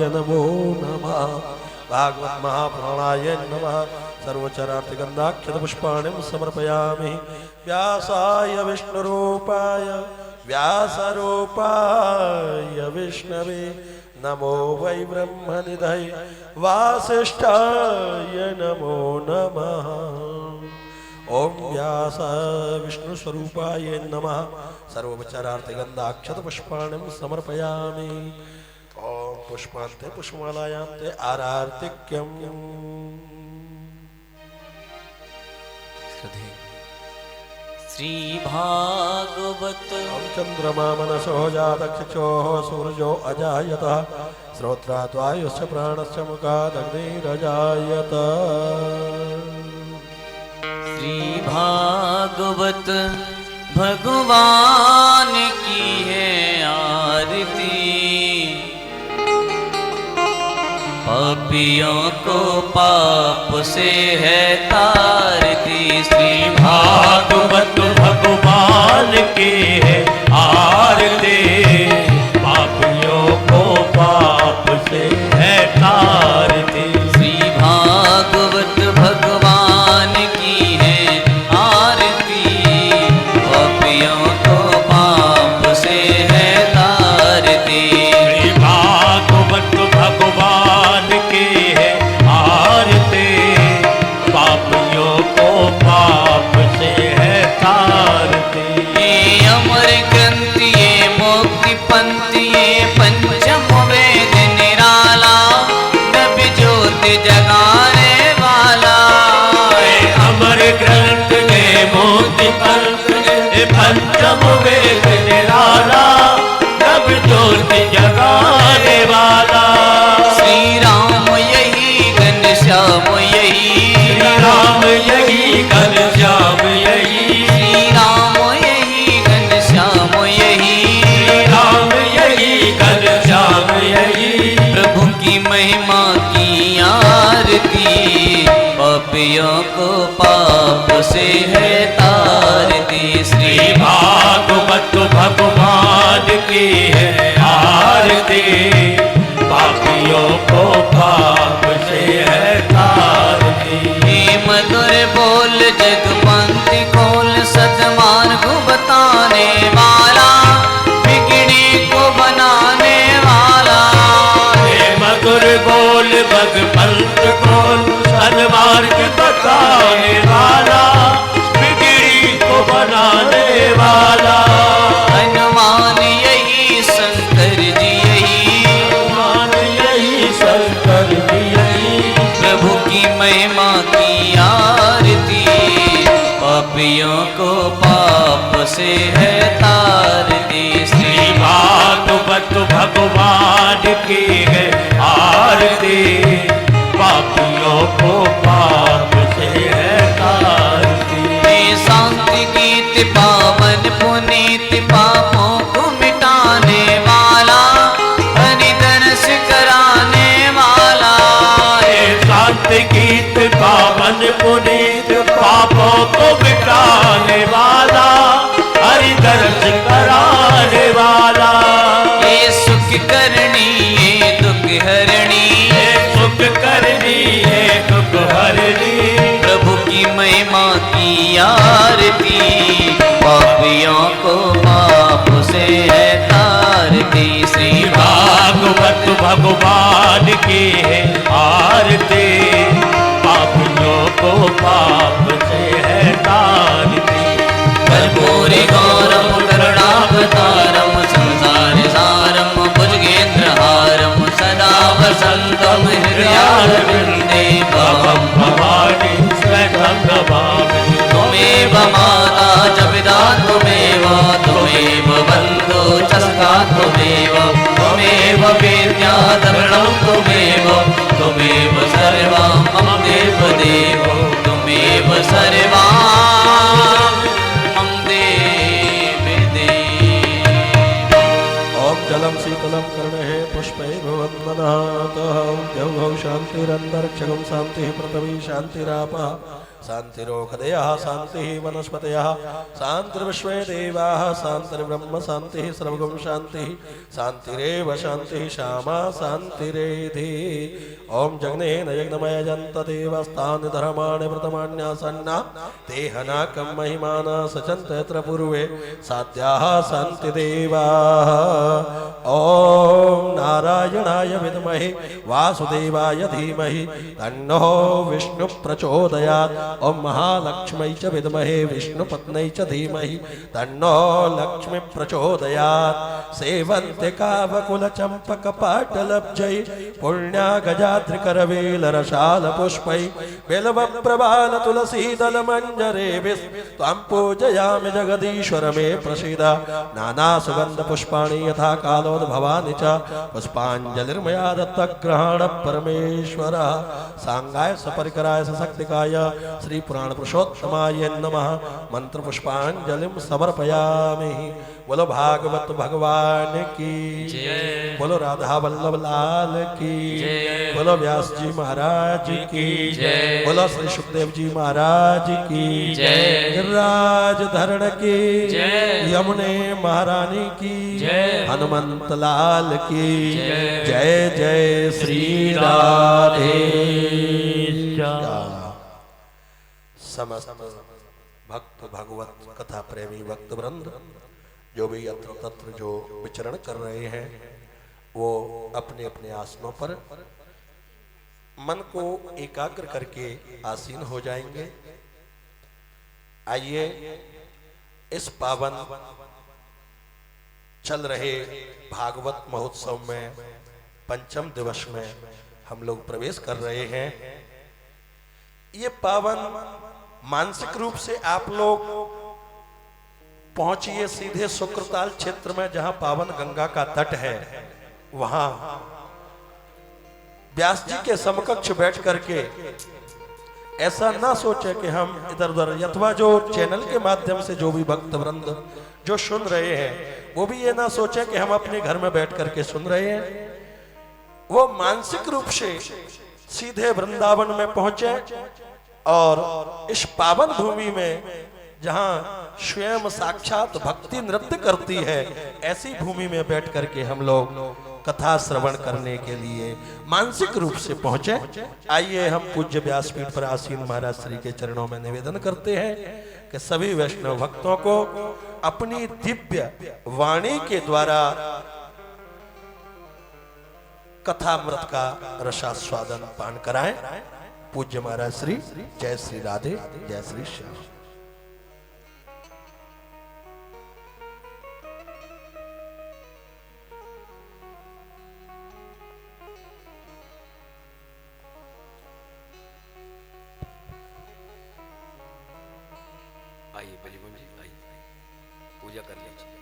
नमो नमः। भागवत महापुराणाय नमः। सर्वचरार्थिगन्धाक्षतपुष्पाणिं समर्पयामि। व्यासाय विष्णुरूपाय व्यासरूपाय विष्णवे नमो वै ब्रह्मनिधये वासिष्ठाय नमो नमः। ओम व्यास विष्णुस्वरूपाय नमः। सर्वोपचारार्थिगन्धाक्षतपुष्पाणिं समर्पयामि। ओम पुष्पान्ते पुष्पमालायान्ते आरार्तिक्यम्। श्री भागवत। चंद्रमा मनसो जातक्षोः सूर्यो अजायतः श्रोत्राद्वायुश्च प्राणश्च मुखादग्निरजायत। श्री भागवत भगवान की है आरती। पापियों को पाप से है तारती। श्री भागवत भगवान की है आरती। पापियों को पाप से है तारती। श्री भागवत भगवान की है आरती। पापियों को पाप से है तारती। श्री भागवत भगवान की है आरती। पापियों को पाप से है तारती। ये अमर ग्रंथ ये मुक्ति पंथ ये पंचम वेद निराला। नबी ज्योति जगाने वाला। अमर ग्रंथ ने मोती पंथ ने पंचम वेद निराला। नब ज्योति जगाने वाला। श्री राम यही घनश्याम यही। श्री राम यही घनश्याम यही। श्री राम यही घनश्याम यही। श्री राम यही घनश्याम यही। प्रभु की महिमा की आरती। पापियों को पाप से है तारती। श्री भागवत भगवान की है आरती। पापियों को पाप से है तारती। हे मधुर बोल जगपंथी खोल सतमार्ग बताने वाला। बिगड़ी को बनाने वाला। हे मधुर बोल भगवंत बोल सन्मार्ग बताने वाला। बिगड़ी को बनाने वाला। हनुमान यही शंकर जी यही। हनुमान यही शंकर जी यही। प्रभु की महिमा की आरती। पापियों को पाप से है तारती। श्री भागवत भगवान की है आरती। पापियों को पाप से है तारती। हे शांति गीत पावन पुनीत पापों को मिटाने वाला। हरिदर्श कराने वाला। हे शांत गीत पावन पुनीत पापों को मिटाने वाला। हरि दर्श कराने वाला। ये सुख करनी ये दुख हरणी। हे सुख करनी है दुख हरनी। प्रभु की महिमा की आरती। पापियों को पाप से है तारती। श्री भागवत भगवान की है आरती। पापियों को पाप से है तारती। कर्पूरी गौरम करुणावतारम संसार सारम भुजगेन्द्रहारम सदा वसंतम हृदयारविंदे भवं भवानी स्वयं नमामि। त्वमेव माता च पिता त्वमेव। त्वमेव बन्धो च सखा त्वमेव। त्वमेव वेद्या धरणं त्वमेव। त्वमेव सर्वं मम देव देवो। त्वमेव सर्वं मम देव देवो। ओम जलम शीतलम कर्णे पुष्पै भवन्मनातः। द्यौः शान्तिरन्तरिक्षं शान्तिः पृथिवी शान्तिरापः शान्तिरोषधयः शान्तिः वनस्पतयः शान्तिर्विश्वे देवाः शान्तिर्ब्रह्म शान्तिः सर्वगुण शान्तिः शान्तिरेव शान्तिः श्यामा शान्तिरेधि। ओम जग्नेन यज्ञमय जन्त देवस्तानि धर्माणि व्रतमान्यासन्ना देहनाकं महिमाना सचन्त यत्र पूर्वे साध्याः सन्ति देवाः। ओम नारायणाय विद्महे वासुदेवाय धीमहि तन्नो विष्णु प्रचोदयात्। ओम महालक्ष्मी च विद्महे विष्णुपत्न्यै च धीमहि तन्नो लक्ष्मी प्रचोदयात्। सेवन्ते कावकुलचम्पकपाटलब्जै पुण्या गजाद्रिकरवेलरशालपुष्पै बिल्वप्रबालतुलसीदलमञ्जरेभिः त्वां पूजयामि जगदीश्वर मे प्रसीद। नानासुगन्धपुष्पाणि यथा कालोद्भवानि च पुष्पाञ्जलिर्मया दत्तग्रहण परमेश्वर। सांगाय सपरिकराय सशक्तिकाय श्री पुराण पुरुषोत्तमाय नमः। मंत्र पुष्पांजलिं समर्पयामि। बोलो भागवत भगवान की जय। बोलो राधा वल्लभ लाल की जय। बोलो व्यास जी महाराज की जय। बोलो श्री सुखदेव जी महाराज की जय। गिरिराज धरण की जय। यमुने महारानी की जय। हनुमंत लाल की जय। जय जय श्री राधे समस्त भक्त भगवत कथा प्रेमी भक्त वृंद जो भी यत्र तत्र जो विचरण कर रहे हैं वो अपने अपने आसनों पर मन को एकाग्र करके आसीन हो जाएंगे। आइए इस पावन चल रहे भागवत महोत्सव में पंचम दिवस में हम लोग प्रवेश कर रहे हैं। ये पावन मानसिक रूप से आप लोग पहुंचिए सीधे शुक्रताल क्षेत्र में जहां पावन गंगा का तट है। वहां व्यास जी के समकक्ष बैठ करके ऐसा ना सोचे कि हम इधर उधर, अथवा जो चैनल के माध्यम से जो भी भक्त वृंद जो सुन रहे हैं वो भी ये ना सोचे कि हम अपने घर में बैठ करके सुन रहे हैं। वो मानसिक रूप से सीधे वृंदावन में पहुंचे और इस पावन भूमि में जहां स्वयं साक्षात भक्ति नृत्य करती है ऐसी भूमि में बैठ करके हम लोग कथा श्रवण करने के लिए मानसिक रूप से पहुंचे। आइए हम पूज्य व्यासपीठ पर आसीन महाराज श्री के चरणों में निवेदन करते हैं कि सभी वैष्णव भक्तों को अपनी दिव्य वाणी के द्वारा कथामृत का रसास्वादन पान कराएं। पूज्य महाराज श्री जय श्री राधे जय श्री श्याम। आइए बलिगुण जी, आइए पूजा कर लीजिए।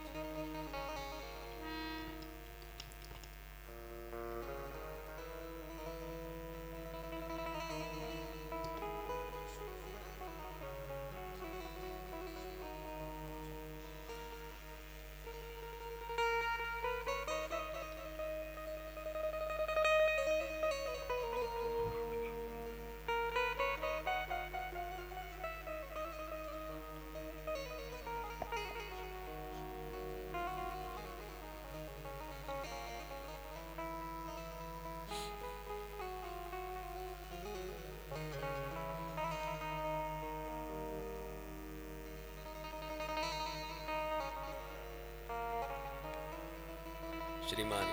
श्रीमान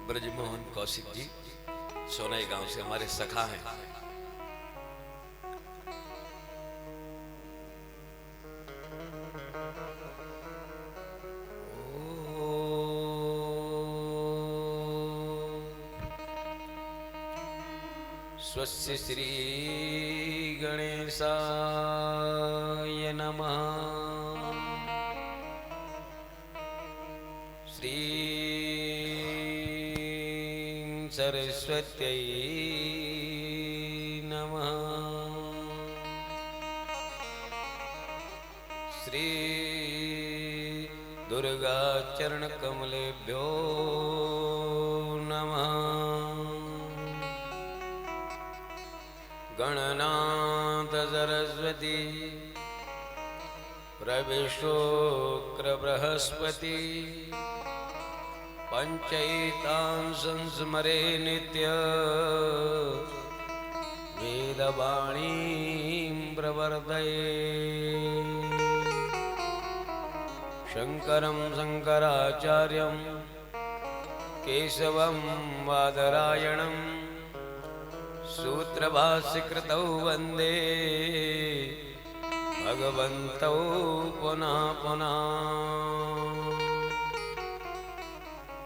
ब्रजमोहन कौशिक जी सोनाई गांव से हमारे सखा हैं। स्वस्य श्री गणेशाय नमः। श्री सरस्वत्यै नमः। श्री दुर्गा चरण कमलेभ्यो नमः। गणनाथ सरस्वती सरस्वती प्रविशोक्र बृहस्पति पंचैतां संस्मरे नित्य वेदवाणीं प्रवर्तये शंकरं शंकराचार्यं केशवं बादरायणं सूत्रभाष्यकृतौ वन्दे भगवन्तौ पुनः पुनः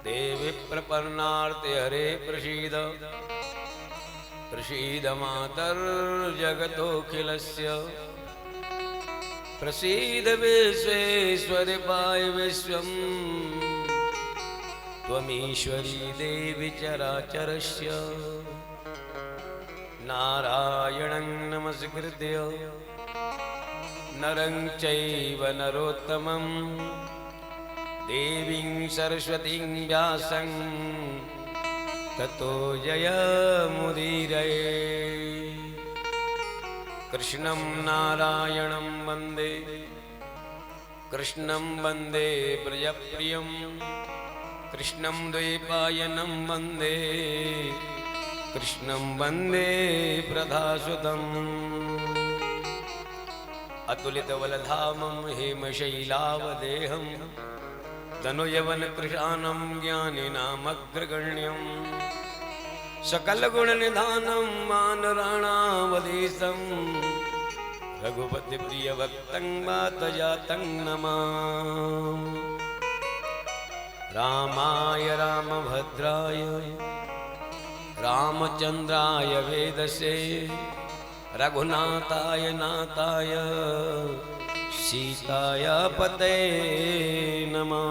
देवी प्रपन्नार्ते हरे प्रसीद प्रसीद मातर्जगतोऽखिलस्य प्रसीद विश्वेश्वरि पाहि विश्वम् त्वमीश्वरी देवी चराचरस्य नारायणं नमस्कृत्य नरं चैव नरोत्तमं देवीं सरस्वतीं व्यासं ततो जयमुदीरये कृष्णं नारायणं वन्दे कृष्णं वन्दे प्रियप्रियं कृष्णं द्वैपायनं वन्दे कृष्णं वन्दे प्रधासुतम् अतुलितबलधामं हेमशैलावदेहं तनुयवनकृशानं ज्ञानिनामग्रगण्यं सकलगुणनिधानं मानराणावधीशं रघुपतिप्रियभक्तं वातजातं नमामि रामाय रामभद्राय रामचन्द्राय वेदसे रघुनाथाय नाथाय सीताय पते नमः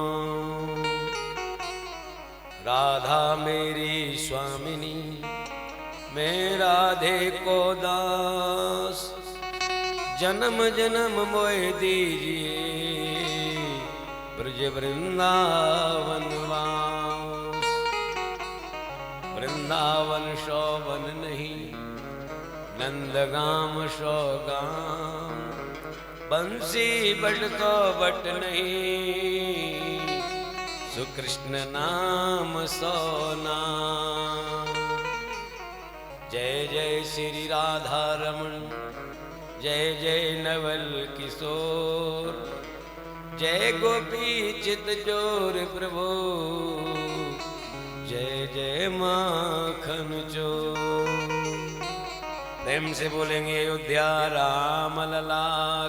राधा मेरी स्वामिनी मैं राधे को दास जन्म जन्म मोह दीजिए ब्रज वृंदावन वास वृंदावन शोभन नहीं नंदगाम शोगाम बंसी बट तो बट नहीं सुकृष्ण नाम सोना जय जय श्री राधा रमण जय जय नवल किशोर जय गोपी चित जोर प्रभु जय जय माखन चोर प्रेम से बोलेंगे अयोध्या राम लला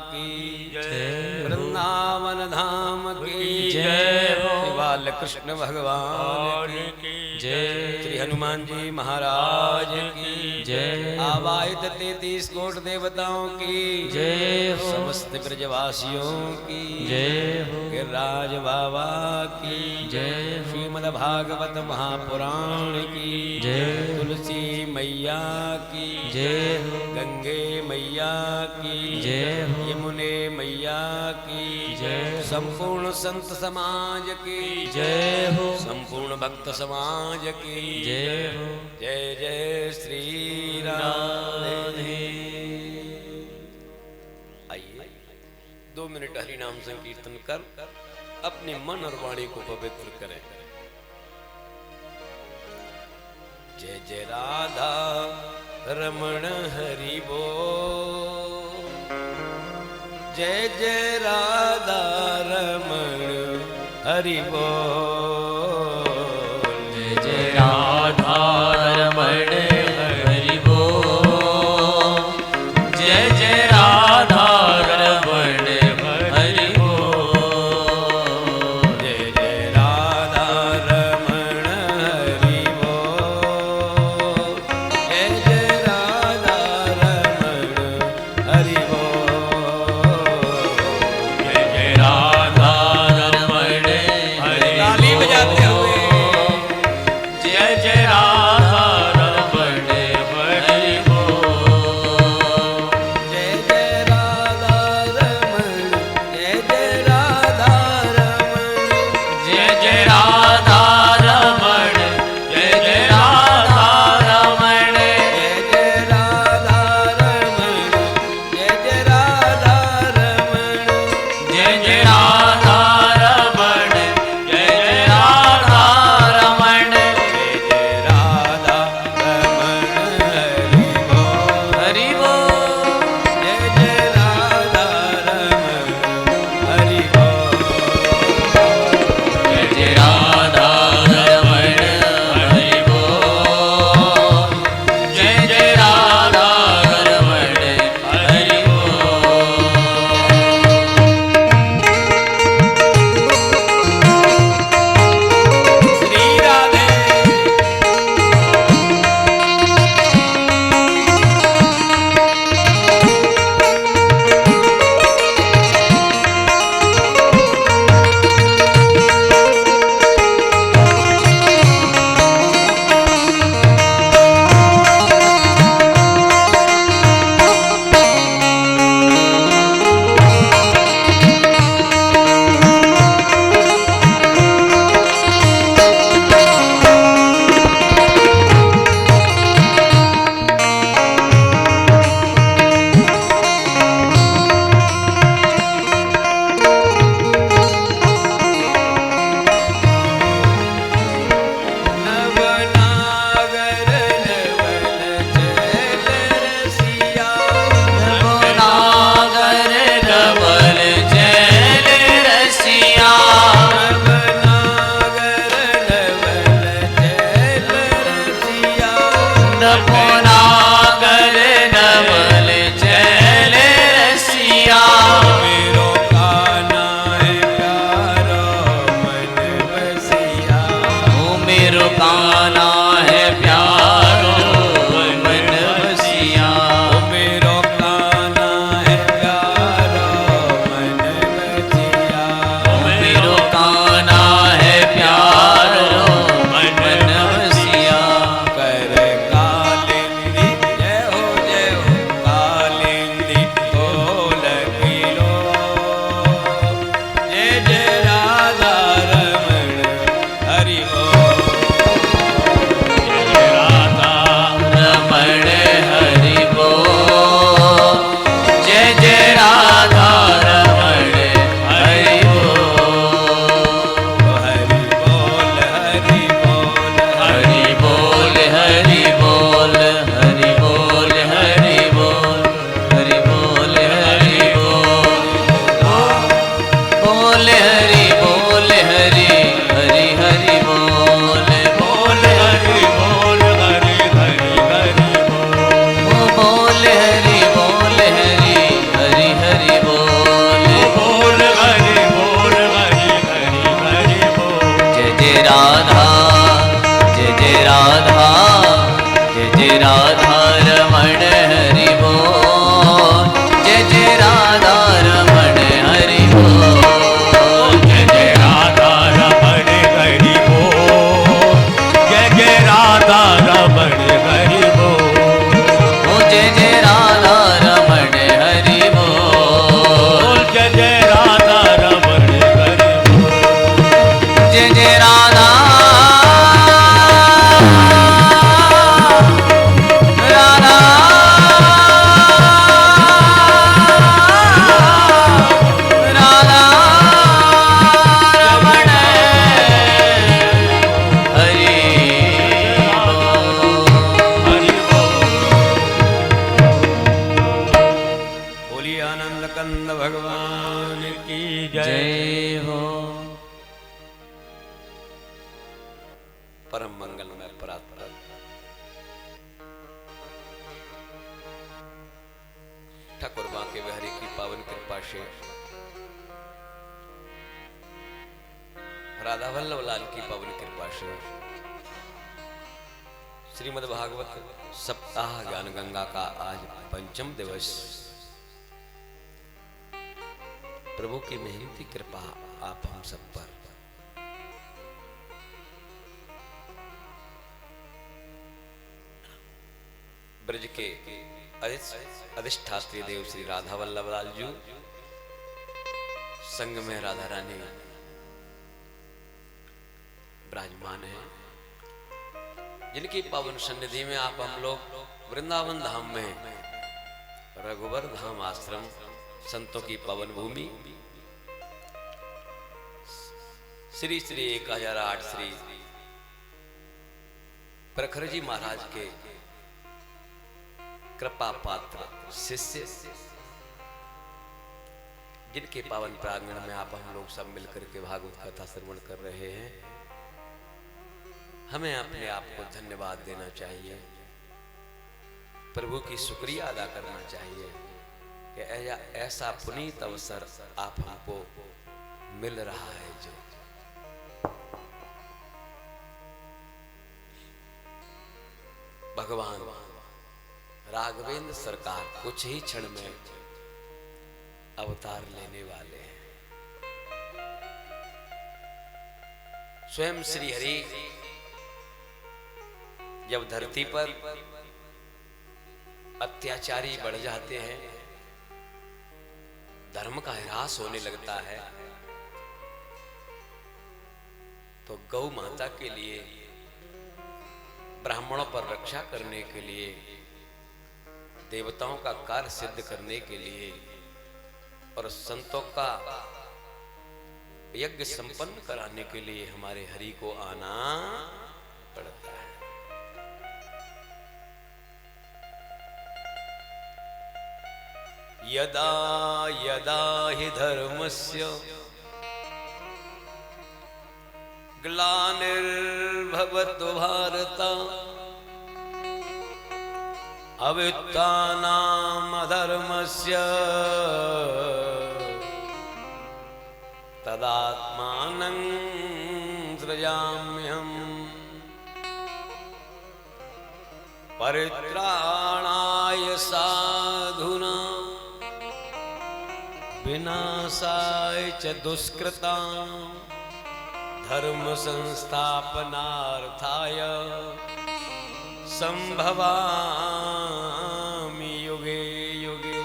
की जय वृंदावन धाम की जय बाल कृष्ण भगवान की जय श्री हनुमान जी महाराज की जय आवाहित 33 कोट देवताओं की जय समस्त ब्रजवासियों की जय गिरिराज बाबा की जय श्रीमद् भागवत महापुराण की जय तुलसी मैया की जय गंगे मैया की जय यमुने मैया की जय संपूर्ण संत समाज की जय हो संपूर्ण भक्त समाज की जय हो जय जय श्री राधे। आइए 2 मिनट हरि नाम संकीर्तन कर अपने मन और वाणी को पवित्र करें। जय जय राधा रमण हरि बोल जय जय राधा रमण हरि बोल जय जय राधा रमण हरि बोल जय जय राधा रमण हरि बोल जय जय राधा रमण हरि बोल जय जय राधा रमण हरि बोल जय जय राधा रमण हरि बोल पुना कर नवल चले रसिया मेरो काना है प्यारो मन बसिया ओ मेरो काना है प्यारो मन बसिया ओ मेरो काना है प्यारो मन बसिया ओ मेरो काना है प्यारो मन बसिया कर कालिंदी जय हो कालिंदी तो लगिलो जय जय राधा रमण हरि बोल राधा रमण हरि बोल जय जय राधा रमण हरि बोल हरि बोल हरि बोल हरि बोल हरि बोल हरि बोल हरि बोल हरि बोल हरि बोल बोल हरि बोल हरि हरि हरि बोल बोल हरि बोल हरि हरि हरि बोल बोल हरि बोल हरि हरि हरि बोल बोल हरि बोल हरि हरि हरि बोल जय जय राधा जय जय राधा जय जय राधा रमण हरि बोल जय जय राधा रमण हरि बोल जय जय राधा रमण हरि बोल जय जय राधा रमण हरि बोल ओ जय जय राधा रमण हरि बोल जय जय राधा रमण हरि बोल जय जय राधा राधा राधा रमण हरि बोलिए आनंद कंद भगवान की जय जय हो परम मंगलमय परात्पर ठाकुर बांके बिहारी की पावन कृपा से राधा वल्लभ लाल की पावन कृपा से श्रीमद् भागवत सप्ताह ज्ञान गंगा का आज पंचम दिवस प्रभु की मेहनती कृपा आप हम सब पर ब्रज के अधिष्ठात्री देव श्री राधा वल्लभ लाल जी संग में राधा रानी विराजमान है, जिनकी पावन सन्निधि में आप हम लोग वृंदावन धाम में रघुवर धाम आश्रम संतों की पावन भूमि श्री श्री 1008 श्री प्रखर जी महाराज के कृपा पात्र शिष्य जिनके पावन प्रांगण में आप हम लोग सब मिलकर के भागवत कथा श्रवण कर रहे हैं, हमें अपने आप को धन्यवाद देना चाहिए, प्रभु की शुक्रिया अदा करना चाहिए कि ऐसा पुनीत अवसर आप हमको मिल रहा है। जो भगवान राघवेंद्र सरकार कुछ ही क्षण में अवतार लेने वाले हैं। स्वयं श्री हरि जब धरती पर अत्याचारी बढ़ जाते हैं, धर्म का ह्रास होने लगता है, तो गौ माता के लिए, ब्राह्मणों पर रक्षा करने के लिए, देवताओं का कार्य सिद्ध करने के लिए और संतों का यज्ञ संपन्न कराने के लिए हमारे हरि को आना पड़ता है। यदा यदा हि धर्मस्य ग्लानिर्भवतु भारत अवित्तानाम् अधर्मस्य तदात्मानं सृजाम्यहम् परित्राणाय साधूनां विनाशाय च दुष्कृतां धर्म संस्थापनार्थाय संभवामि युगे युगे।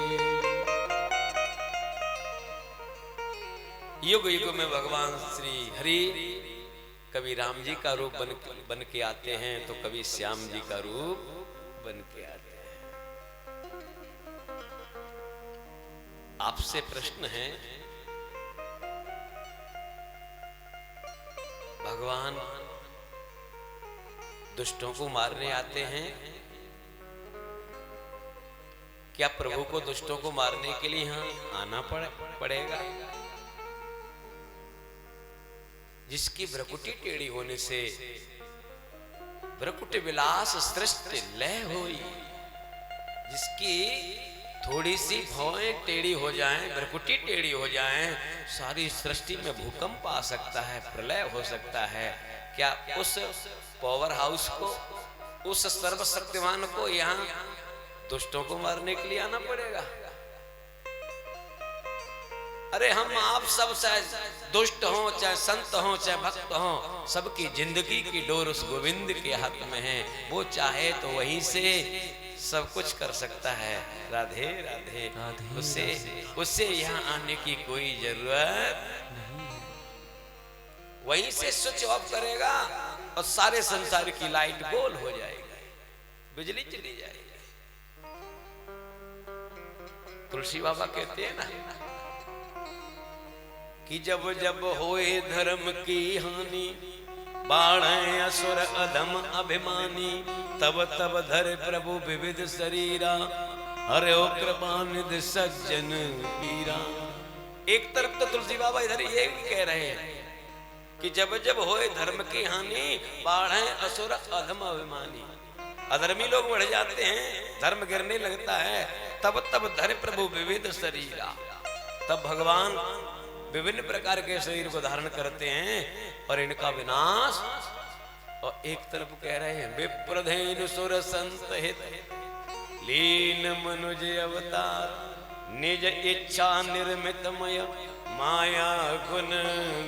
युग युग में भगवान श्री हरि कभी राम जी का रूप बन के आते हैं तो कभी श्याम जी का रूप बन के आते हैं। आपसे प्रश्न है, भगवान दुष्टों को मारने आते हैं, क्या प्रभु को दुष्टों को मारने के लिए यहाँ आना पड़ेगा? जिसकी भ्रकुटी टेढ़ी होने से भ्रकुटी विलास सृष्टि लय हुई, जिसकी थोड़ी सी भौएं टेढ़ी हो जाएं, भ्रकुटी टेढ़ी हो जाएं, सारी सृष्टि में भूकंप आ सकता है, प्रलय हो सकता है। क्या उस पावर हाउस को, उस सर्वशक्तिमान को यहाँ दुष्टों को मारने के लिए आना पड़ेगा? अरे हम आप सब, चाहे दुष्ट हो, चाहे संत हो, चाहे भक्त हो, सबकी जिंदगी की डोर उस गोविंद के हाथ में है। वो चाहे तो वहीं से सब कुछ कर सकता है। राधे राधे, उससे यहाँ आने की कोई जरूरत नहीं। वहीं से स्विच ऑफ करेगा और सारे संसार की लाइट गोल हो जाएगी, बिजली चली जाएगी। तुलसी बाबा कहते हैं ना कि जब जब होए धर्म की हानि, बाढ़े असुर अधम अभिमानी, तब तब धरे प्रभु विविध शरीरा, हरे ओ कृपा निधि सज्जन पीरा। एक तरफ तो तुलसी बाबा इधर ये भी कह रहे हैं कि जब जब होए धर्म की हानि, बाढ़े असुर अधम अभिमानी, अधर्मी लोग बढ़ जाते हैं, धर्म गिरने लगता है, तब तब धरे प्रभु विविध शरीरा। तब भगवान विभिन्न प्रकार के शरीर को धारण करते हैं और इनका विनाश। और एक तरफ कह रहे हैं विप्रधेनु सुर संत हित, लीन मनुज अवतार, निज इच्छा निर्मितमय, माया गुण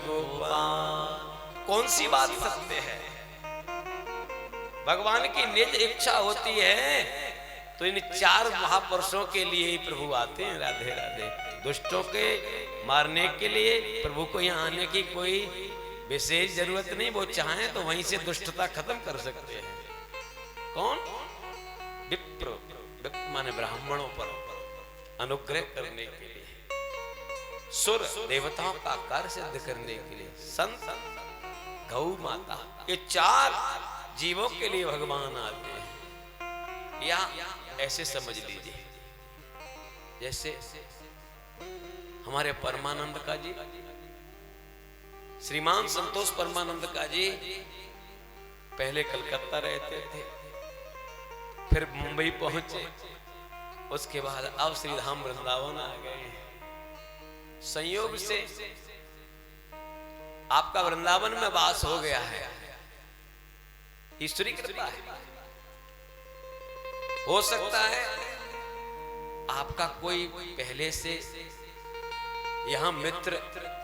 गोपाल। कौन सी बात सत्य है? भगवान की निज इच्छा होती है तो इन चार महापुरुषों के लिए ही प्रभु आते हैं। राधे राधे। दुष्टों के मारने के लिए प्रभु को यहाँ आने की कोई विशेष जरूरत नहीं। वो चाहें तो वहीं से दुष्टता खत्म कर सकते हैं। कौन? विप्र, विप्र माने ब्राह्मणों पर अनुग्रह करने के लिए, सुर देवताओं का कार्य सिद्ध करने के लिए, संत, गौ माता, ये चार जीवों के लिए भगवान आते हैं। या ऐसे समझ लीजिए जैसे हमारे परमानंद का जी, श्रीमान संतोष परमानंद का जी पहले कलकत्ता रहते थे, फिर मुंबई पहुंचे, उसके बाद अब श्री धाम वृंदावन आ गए। संयोग से आपका वृंदावन में वास हो गया है, ईश्वरी कृपा है। हो सकता है आपका कोई पहले से यहां मित्र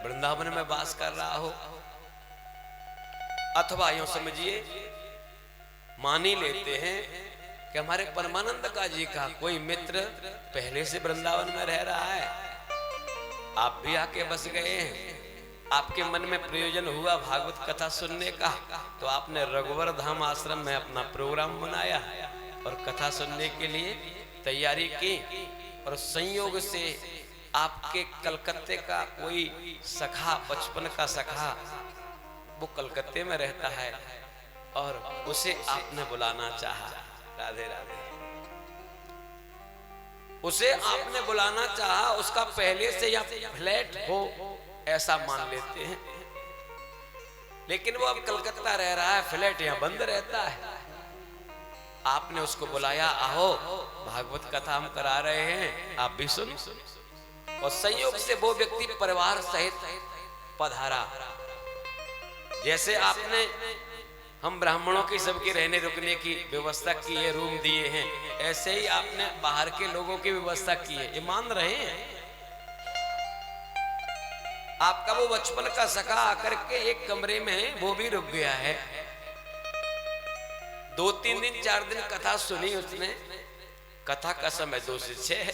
वृंदावन में वास कर रहा हो, अथवा यूं समझिए मान ही लेते हैं कि हमारे परमानंद का जी का कोई मित्र पहले से वृंदावन में रह रहा है, आप भी आके बस गए हैं, आपके मन में प्रयोजन हुआ भागवत कथा सुनने का, तो आपने रघुवर धाम आश्रम में अपना प्रोग्राम बनाया और कथा सुनने के लिए तैयारी की। और संयोग से आपके कलकत्ते का कोई सखा, बचपन का सखा, वो कलकत्ते में रहता है और उसे आपने बुलाना चाहा। राधे राधे। उसे आपने बुलाना चाहा, उसका पहले से या फ्लैट हो ऐसा मान लेते हैं, लेकिन वो अब कलकत्ता रह रहा है, फ्लैट यहाँ बंद रहता है। आपने उसको बुलाया, आओ भागवत कथा हम करा रहे हैं, आप भी सुन। और संयोग से वो व्यक्ति परिवार सहित पधारा। जैसे आपने हम ब्राह्मणों की सबके रहने रुकने की व्यवस्था की है, रूम दिए हैं, ऐसे ही आपने बाहर के लोगों की व्यवस्था की है, ये मान रहे हैं। आपका वो बचपन का सखा आकर के एक कमरे में वो भी रुक गया है। 2-3 दिन 4 दिन कथा सुनी उसने, कथा का समय 2 से 6 है।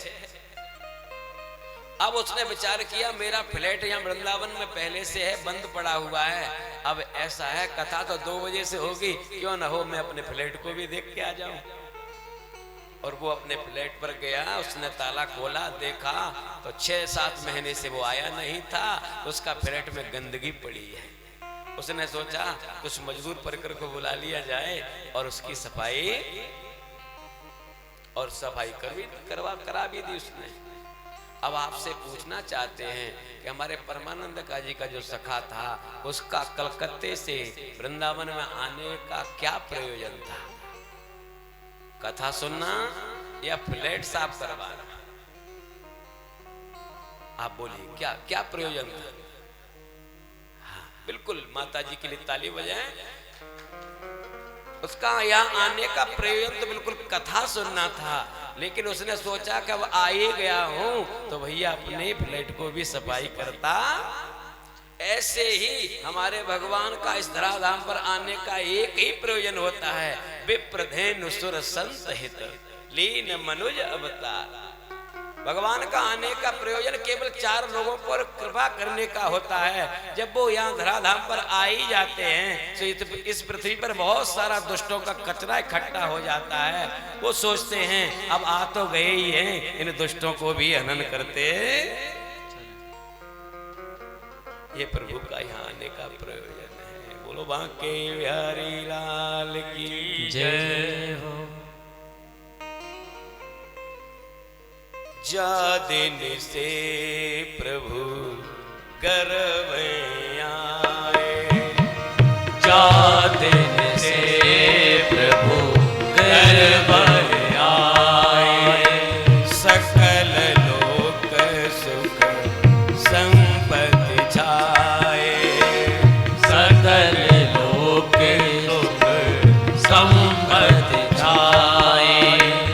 अब उसने विचार किया मेरा फ्लैट यहाँ वृंदावन में पहले से है, बंद पड़ा हुआ है। अब ऐसा है कथा तो 2 बजे से होगी, क्यों ना हो मैं अपने फ्लैट को भी देख के आ जाऊं। और वो अपने फ्लैट पर गया, उसने ताला खोला, देखा तो 6-7 महीने से वो आया नहीं था, उसका फ्लैट में गंदगी पड़ी है। उसने सोचा कुछ मजदूर परकर को बुला लिया जाए और उसकी सफाई करा भी दी उसने। अब आपसे पूछना चाहते हैं कि हमारे परमानंद का जी का जो सखा था, उसका कलकत्ते से वृंदावन में आने का क्या प्रयोजन था? कथा सुनना या फ्लैट साफ करवाना? आप बोलिए क्या क्या प्रयोजन था? हाँ, बिल्कुल माता जी के लिए ताली बजाएं। उसका यहाँ आने का प्रयोजन तो बिल्कुल कथा सुनना था, लेकिन उसने सोचा कि अब आ ही गया हूं तो भैया अपने फ्लैट को भी सफाई करता। ऐसे ही हमारे भगवान का इस धराधाम पर आने का एक ही प्रयोजन होता है, विप्रधेनु सुर संत हित लीन मनुज अवतार। भगवान का आने का प्रयोजन केवल 4 लोगों पर कृपा करने का होता है। जब वो यहाँ धराधाम पर आ ही जाते हैं तो इस पृथ्वी पर बहुत सारा दुष्टों का कचरा इकट्ठा हो जाता है। वो सोचते हैं अब आ तो गए ही हैं, इन दुष्टों को भी हनन करते। ये प्रभु का यहाँ आने का प्रयोजन है। बोलो बांके बिहारी लाल की जय हो। जा दिन से प्रभु गर्व आए, जा दिन से प्रभु गर्व आए, सकल लोक सुख संपत्ति छाए, सकल लोक सुख संपत्ति छाए।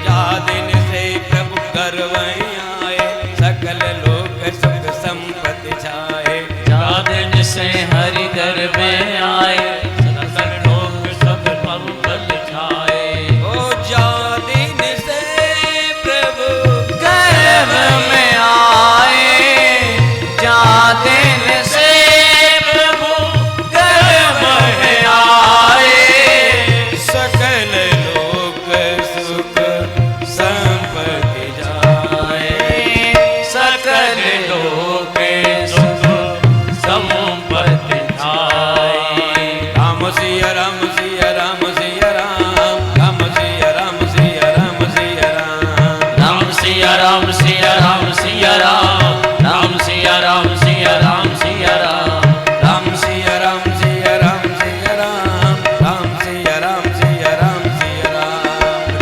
जा दिन से प्रभु गर्व आए, सकल लोक सुख संपत्ति छाए, जा दिन से हरि गर्भ आए, सकल लोक सुख संपत्ति छाए। ओ जा दिन से प्रभु गर्भ में आए, जा दिन से प्रभु गर्भ में आए, सकल लोक सुख संपत्ति जाए, सकल लोक सुख संपत्ति छाए। राम सिया राम सिया राम सिया राम, राम सिया राम सिया राम सिया राम, राम सिया राम सिया राम सिया राम, राम सिया राम सिया राम सिया राम, राम सिया राम सिया राम सिया राम, राम सिया राम सिया राम सिया राम,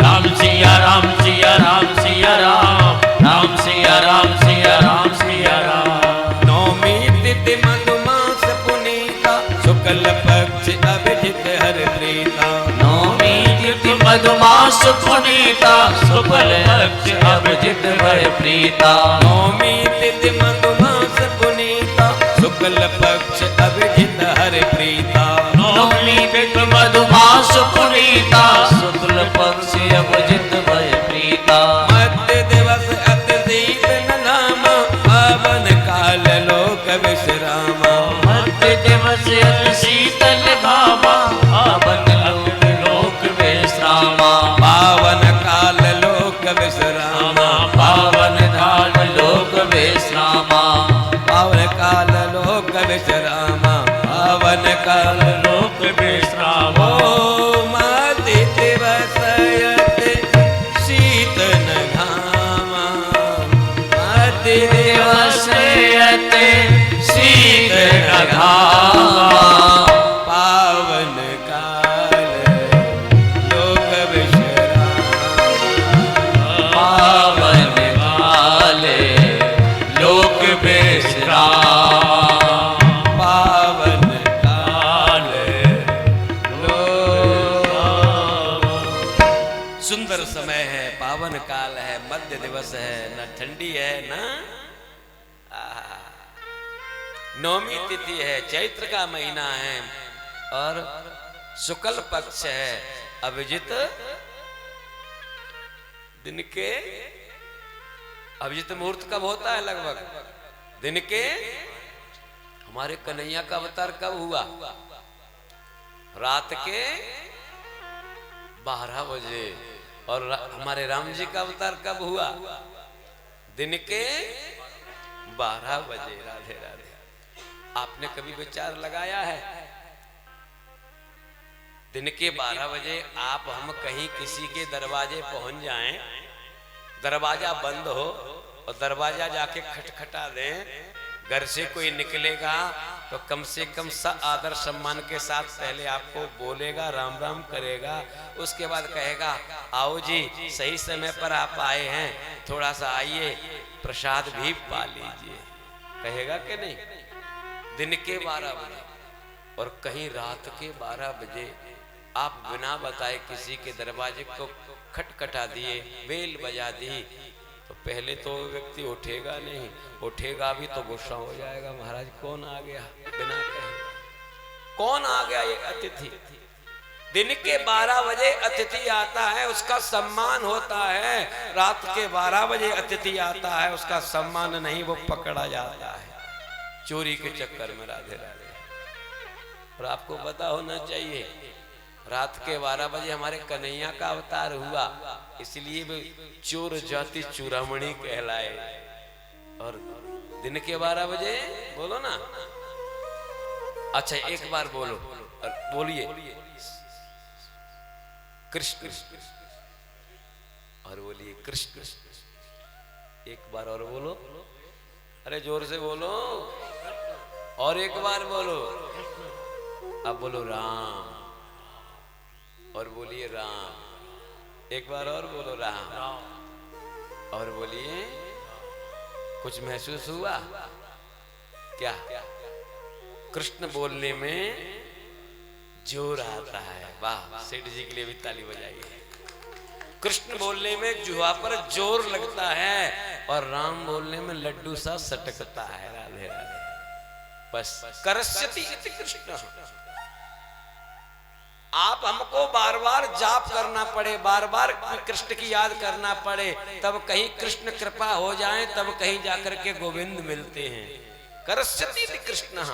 राम सिया राम सिया राम सिया राम, राम सिया राम सिया राम सिया राम। नौमी तिथि मधुमास पुनीता, शुक्ल पक्ष अभिजित हर प्रीता, नौमी तिथि मधुमास पुनीता, शुक्ल पक्ष अभिजित भय प्रीता। नौमी तिथि मधुमास पुनीता, शुक्ल पक्ष अभिजित हर प्रीता, नौमी तिथि मधुमास पुनीता, शुक्ल पक्ष अभिजित भय प्रीता। मध्य दिवस अति शीतल नामा, पावन काल लोक विश्रामा, मध्य दिवस अति शीतल भामा, पावन लोक विश्रामा। पावन काल लोक विश्रामा, पावन काल लोक विश्रामा, पावन काल लोक विश्रामा, पावन काल लोक विश्रामा। ओ मध्य दिवस अति शीतल घामा, मध्य दिवस अति शीतल घामा, पावन काल लोक विश्रामा, सुंदर समय है, पावन काल है, मध्य दिवस है, न ठंडी है न नौमी तिथि है, चैत्र का महीना है और शुक्ल पक्ष है। अभिजित दिन के अभिजित मुहूर्त कब होता है? लगभग दिन के हमारे कन्हैया का अवतार कब हुआ? रात के 12 बजे। और हमारे राम जी का अवतार कब हुआ? दिन के 12 बजे। राधे राधे। आपने कभी विचार लगाया है? दिन के 12 बजे आप हम कहीं किसी के दरवाजे पहुंच जाएं, दरवाजा बंद हो और दरवाजा जाके खटखटा दें, घर से कोई निकलेगा तो कम से कम आदर सम्मान के साथ पहले आपको बोलेगा, राम राम करेगा, उसके बाद कहेगा आओ जी सही समय पर आप आए हैं, थोड़ा सा आइए प्रसाद भी पा लीजिए, कहेगा कि नहीं? दिन के 12 बजे और कहीं रात के 12 बजे आप बिना बताए किसी के दरवाजे को खटखटा दिए, बेल बजा दी, तो पहले तो व्यक्ति उठेगा नहीं, उठेगा भी तो गुस्सा हो जाएगा, महाराज कौन आ गया बिना कहे, कौन आ गया ये अतिथि। दिन के 12 बजे अतिथि आता है उसका सम्मान होता है, रात के 12 बजे अतिथि आता है उसका सम्मान नहीं, वो पकड़ा जाता है चोरी के चक्कर में। राधे राधे। और आपको पता होना चाहिए रात के 12 बजे हमारे कन्हैया का अवतार हुआ, इसलिए वे चोर जाति चूड़ामणि कहलाए। और दिन के 12 बजे बोलो ना, अच्छा एक बार बोलो और बोलिए कृष्ण, और बोलिए कृष्ण, एक बार और बोलो, अरे जोर से बोलो, और एक बार बोलो, अब बोलो राम, और बोलिए राम, एक बार और बोलो राम, और बोलिए कुछ महसूस हुआ क्या? कृष्ण बोलने में जोर आता है। वाह, सेठ जी के लिए भी ताली बजाइए। कृष्ण बोलने में जुहा पर जोर लगता है और राम बोलने में लड्डू सा सटकता है। राधे राधे। बस करस्यति इति कृष्ण। आप हमको बार बार जाप करना पड़े, बार बार कृष्ण की याद करना पड़े, तब कहीं कृष्ण कृपा हो जाए, तब कहीं जाकर के गोविंद मिलते हैं। करस्यति इति कृष्ण,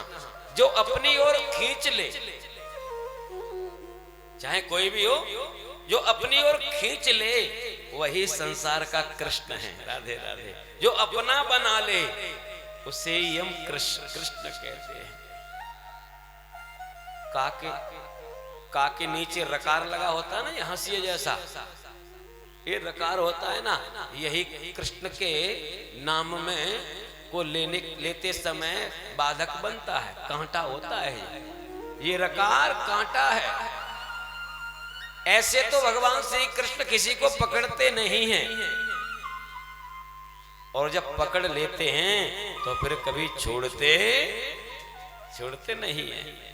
जो अपनी ओर खींच ले, चाहे कोई भी हो, जो अपनी ओर खींच ले वही संसार का कृष्ण है। राधे राधे। जो अपना बना ले उसे हम कृष्ण कहते हैं। का के नीचे रकार लगा होता है ना, ये हंसिए जैसा, ये रकार होता है ना, यही कृष्ण के नाम में को लेते समय बाधक बनता है, कांटा होता है, ये रकार कांटा है। ऐसे तो भगवान श्री कृष्ण किसी को पकड़ते नहीं हैं, और जब पकड़ लेते हैं तो फिर कभी छोड़ते नहीं हैं।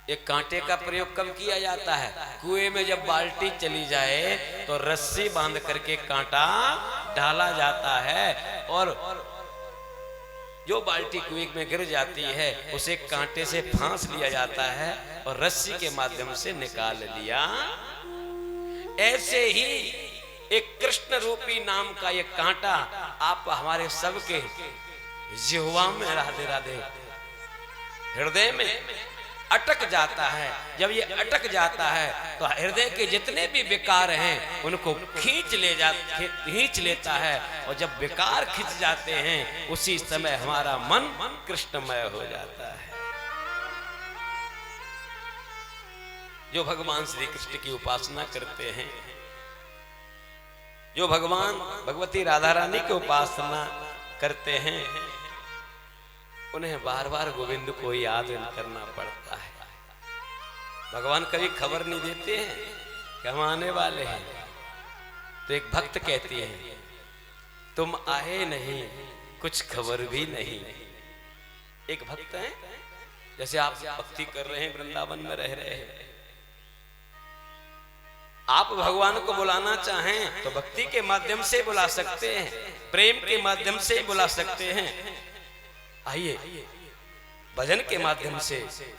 एक कांटे का प्रयोग कब किया जाता है? कुएं में जब बाल्टी चली जाए तो रस्सी बांध करके कांटा डाला जाता है, और जो बाल्टी कुएं में गिर जाती है उसे कांटे से फांस लिया जाता है और रस्सी के माध्यम से निकाल लिया। ऐसे ही एक कृष्ण रूपी नाम का ये कांटा आप हमारे सबके जिह्वा में, राधे राधे, हृदय में अटक जाता है। जब ये अटक जाता है तो हृदय के जितने भी विकार हैं उनको खींच लेता है, और जब विकार खींच जाते हैं उसी समय हमारा मन कृष्णमय हो जाता है। जो भगवान श्री कृष्ण की उपासना करते हैं, जो भगवान भगवती राधा रानी की उपासना करते हैं, उन्हें बार बार गोविंद को याद करना पड़ता है। भगवान कभी खबर नहीं देते हैं कि हम आने वाले हैं। तो एक भक्त कहती है, तुम आए नहीं, कुछ खबर भी नहीं। एक भक्त है, जैसे आप भक्ति कर रहे हैं, वृंदावन में रह रहे हैं, आप भगवान को बुलाना चाहें तो भक्ति के माध्यम से बुला सकते हैं, प्रेम के माध्यम से बुला सकते हैं। आइए भजन के माध्यम से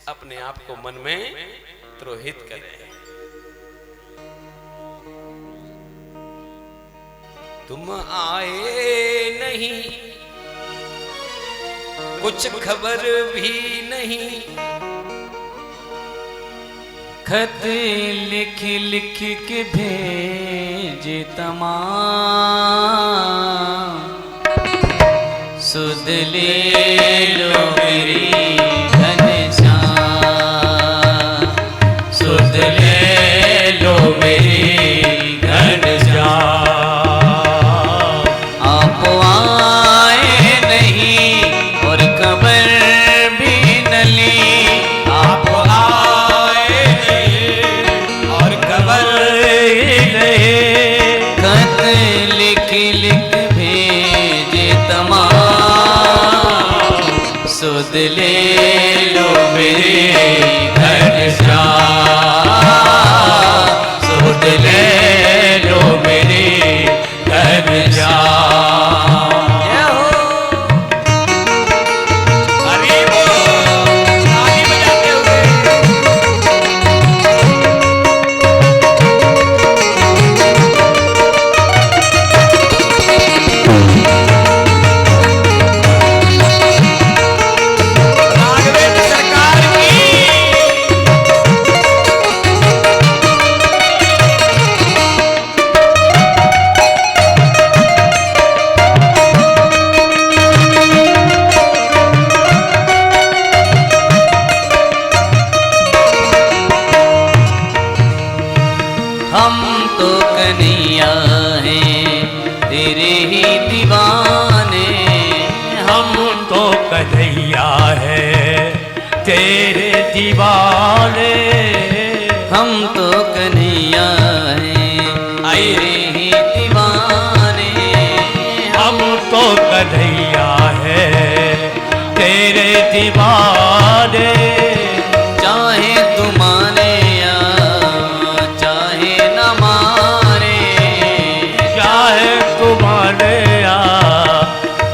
अपने आप को मन में त्रोहित करें। तुम आए नहीं, कुछ खबर भी नहीं, खत लिख लिख के भेजे तमाम, सुध ले लो मेरी घनश्याम, सुध ले लो मेरी घनश्याम। आप आए नहीं और खबर भी न ली, आप आए नहीं और खबर नहीं, खत लिख लिख भेजे तमाम, सुध ले लो मेरे घनश्याम, सुध ले लो मेरे घनश्याम। हम तो कन्हैया हैं तेरे ही दीवाने, हम तो कन्हैया हैं तेरे दीवाने, हम तो कन्हैया हैं तेरे ही दीवाने, हम तो कन्हैया हैं तेरे दीवाने। चाहे तू माने या चाहे न माने, चाहे तू माने या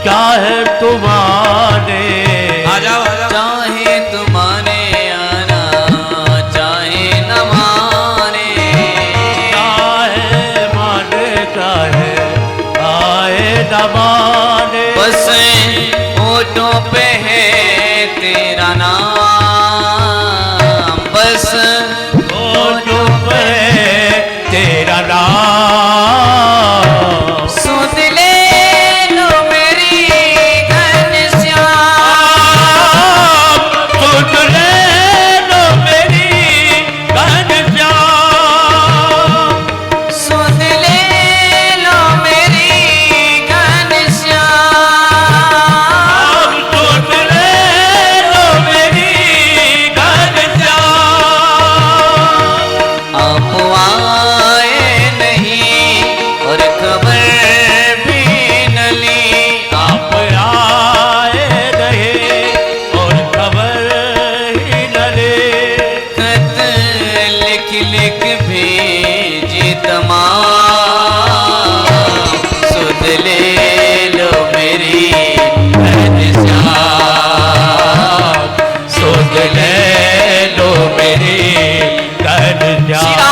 चाहे तू माने, आ जाओ आ जाओ। चाहे तू माने या ना चाहे न माने, चाहे माने चाहे आए न माने, बस होठों पे है तेरा नाम, बस होठों पे तेरा नाम, सुध ले लो मेरी घनश्याम, सुध ले लो मेरी घनश्याम, सुध ले लो मेरी घनश्याम, सुध ले लो मेरी घनश्याम। आप आए नहीं और खबर भी न ली, आप आए नहीं और खबर ही न ली, खत लिख लिख भेजे तमाम, सुध ले लो मेरी घनश्याम, सुध ले लो मेरी घनश्याम।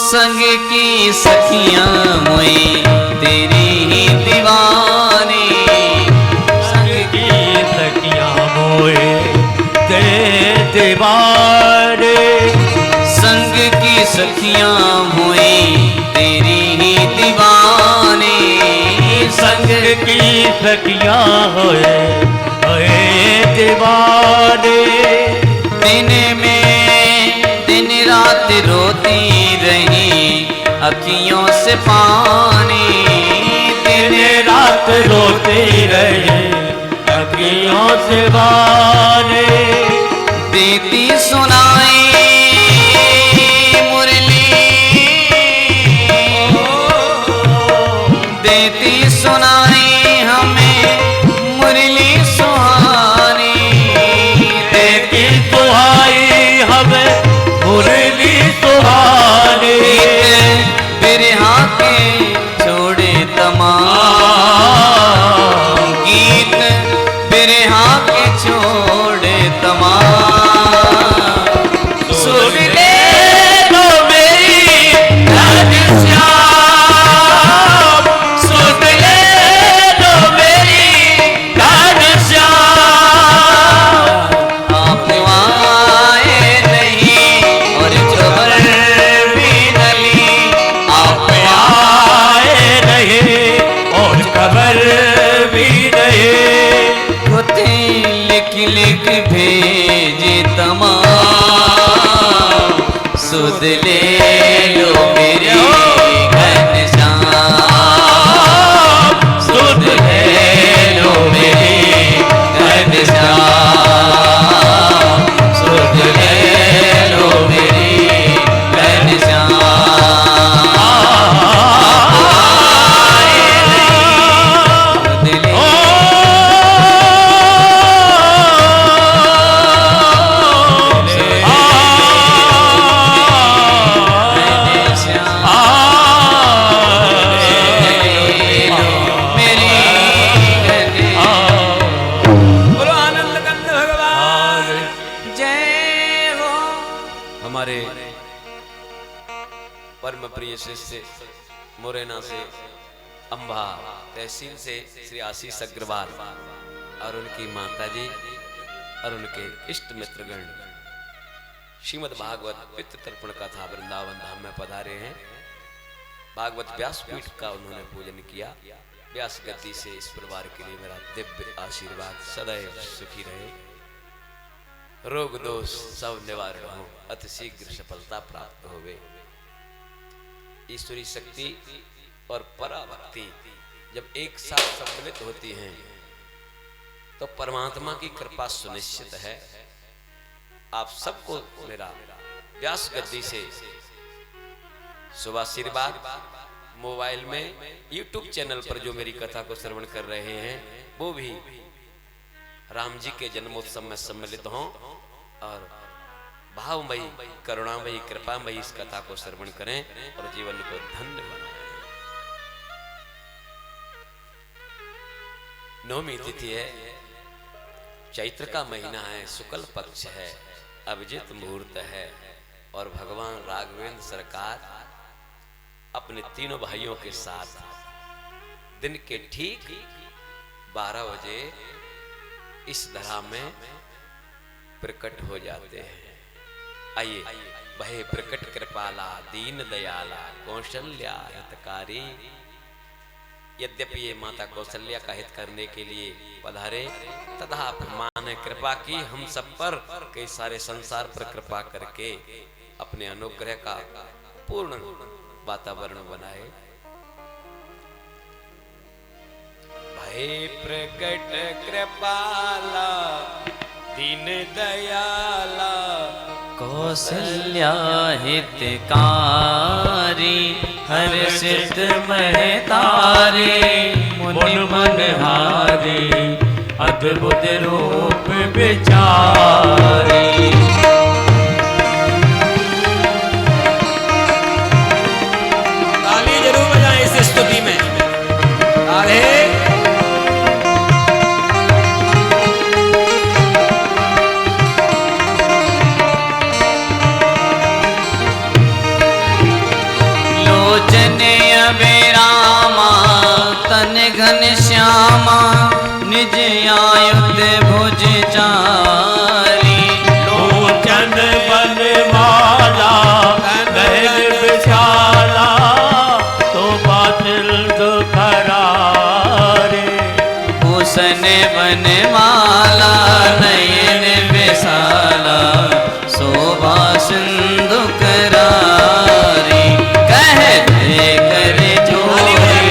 संग की सखियां मोई तेरी ही दीवानी, संग की सखियां मोए तेरी दीवारे, संग की सखियां हुई तेरी ही दीवानी, संग की सखियां होए दीवारे। दिन में दिन रात रोती रही अखियों से पानी, दिन रात रोती रही अखियों से बारे। देती सुनाई मुरली, देती सुनाई हमें मुरली सुहानी, देती सुहाई हमें मुरली सुहानी। बिरहा के छोड़े तमाम गीत, बिरहा के छोड़े तमाम, सुन ले लो मेरी घनश्याम, सुन ले लो मेरी घनश्याम। आप आए नहीं और खबर भी नली, आप आए नहीं और खबर भी नहीं। खुदे लिख लिख भेजे तमाम, सुध ले लो मेरी घनश्याम, सुध ले लो मेरी घनश्याम, सुध ले लो मेरी घनश्याम। सुध ले हमारे परम प्रिय शिष्य मुरैना से अंबा तहसील से श्री आशीष अग्रवाल और उनकी माता जी और उनके इष्ट मित्रगण श्रीमद् भागवत पितृ तर्पण कथा वृंदावन धाम में पधारे हैं। भागवत व्यासपीठ का उन्होंने पूजन किया। व्यास गद्दी से इस परिवार के लिए मेरा दिव्य आशीर्वाद, सदैव सुखी रहे, रोग दोष सब निवारण हो, अति शीघ्र सफलता प्राप्त होवे। ईश्वरी शक्ति और पराभक्ति जब एक साथ सम्मिलित होती हैं तो परमात्मा की कृपा सुनिश्चित है। आप सबको मेरा व्यास गद्दी से शुभ आशीर्वाद। मोबाइल में YouTube चैनल पर जो मेरी कथा को श्रवण कर रहे हैं वो भी राम जी के जन्मोत्सव में सम्मिलित हों और भावमयी, करुणामयी, कृपामयी इस कथा को श्रवण करें और जीवन को धन्य बनाएं। नवमी तिथि है, चैत्र का महीना है, शुक्ल पक्ष है, अभिजित मुहूर्त है और भगवान राघवेंद्र सरकार अपने तीनों भाइयों के साथ दिन के ठीक 12 बजे इस धरा में प्रकट हो जाते हैं। आइए, वह प्रकट कृपाला दीन दयाला कौशल्या हितकारी। यद्यपि ये माता कौशल्या का हित करने के लिए पधारे, तथापि मां ने कृपा की हम सब पर, कई सारे संसार पर कृपा करके अपने अनुग्रह का पूर्ण वातावरण बनाए। भय प्रकट कृपाला दीन दयाला कौशल्या हितकारी, हर्षित महतारी, मुनि मनहारी, अद्भुत रूप विचारी। ताली जरूर बजाएं इस स्तुति में। ताली। लोचन अभिरामा तन घन श्यामा, निज आयुध भुज चारी। लोचन बन सिंधु करारी कहते कर जोरे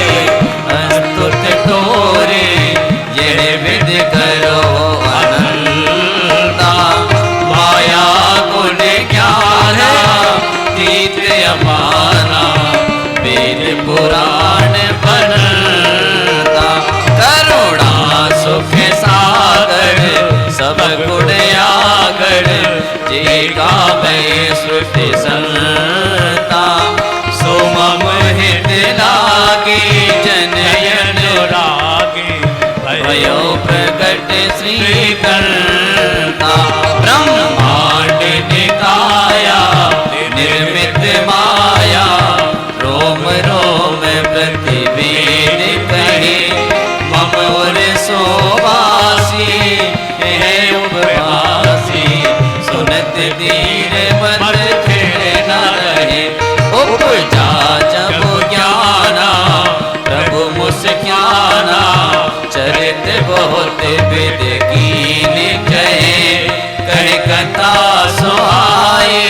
अस्तुत तोरे ये विद करो अनंता माया गुण ज्ञान तीत अपारा वेद पुराण बनता करुणा सुख सागर सब गुण आगर जे गावे श्रुति संता सो मम हित लागे जनयन रागे भयो प्रकट श्री करता ब्रह्मांड निकाया निर्मित माया रोम रोम प्रतिवेद कहे मम और सोवासी है उपवासी सुनत धीर मत खेड़ न रहे उपजा जब ज्ञाना प्रभु मुस्क्याना चरित बहुत विद कीन कहे कह कथा सुहाई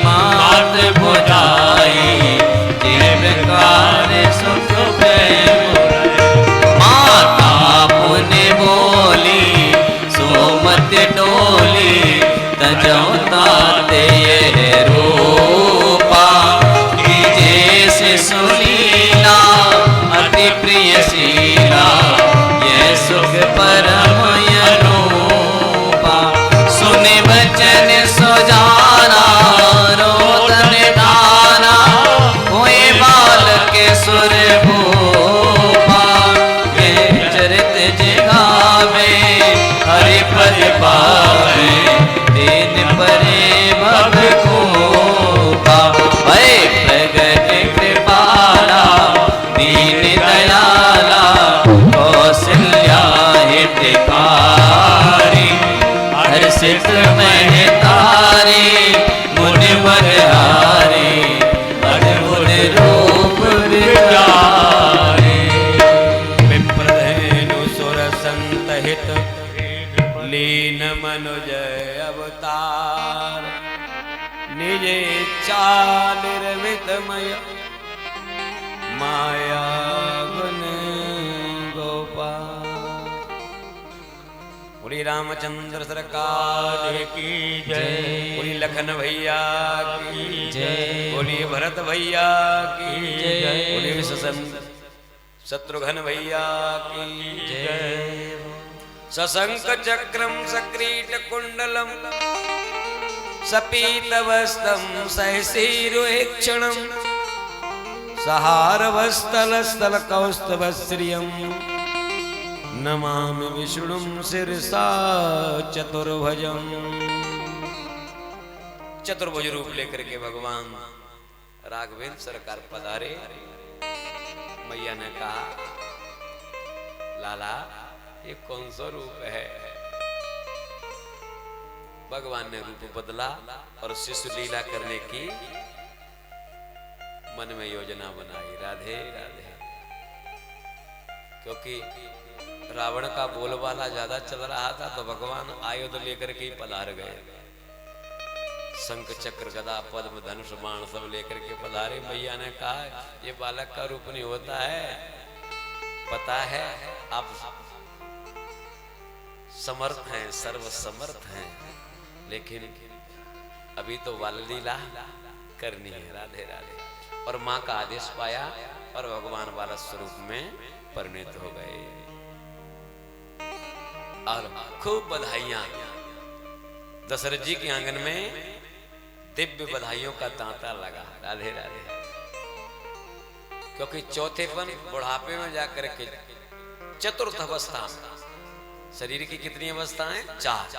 मात बुझाई जिन प्रकार सुख माता पुण्य बोली सोमत डोली तजौता ते रूपा जैसे सुलीला अति प्रिय शीला ये सुख परम अनूपा सुने वचन सुजाना रोदन दाना हुए बाल के सुर भूपा ये चरित जगावे हरि पद पावे दिन परे भव खूपा भय प्रगट कृपाला दीन दयाला कौशल्या हितकारी हर्षित महतारी मुनिवर हारी अद्भुत रूप विचारे विप्रधेनु सुर संतहित लीन मनुज अवतार निज इच्छा निर्मितमय माया गुण गोपाल। बोली रामचंद्र सरकार की जय बोली लखन भैया की जय बोली भरत भैया की जय बोली शत्रुघ्न भैया की जय सशंक चक्रम सक्रीट कुंडलम सपीत वस्त्रम सहसीरुक्षणम सहार वस्तल स्थल कौस्तव श्रियम नमामि विष्णुं शिरसा चतुर्भुजम। चतुर्भुज रूप लेकर के भगवान राघवेंद्र सरकार पधारे। मैया ने कहा लाला ये कौन सा रूप है? भगवान ने रूप बदला और शिशु लीला करने की मन में योजना बनाई। राधे राधे। क्योंकि रावण का बोलबाला ज्यादा चल रहा था तो भगवान आयुध लेकर के ही पधार गए। शंख चक्र गदा पद्म धनुष बाण सब लेकर के पधारे। मैया ने कहा ये बालक का रूप नहीं होता है, पता है आप समर्थ हैं, सर्व समर्थ हैं, लेकिन अभी तो बाल लीला करनी है। राधे राधे। और माँ का आदेश पाया और भगवान बालक स्वरूप में परिणत हो गए। और खूब बधाइयां दशरथ जी के आंगन में दिव्य बधाइयों का तांता लगा। राधे राधे। क्योंकि चौथेपन बुढ़ापे में जाकर के चतुर्थ अवस्था, शरीर की कितनी अवस्थाएं? 4।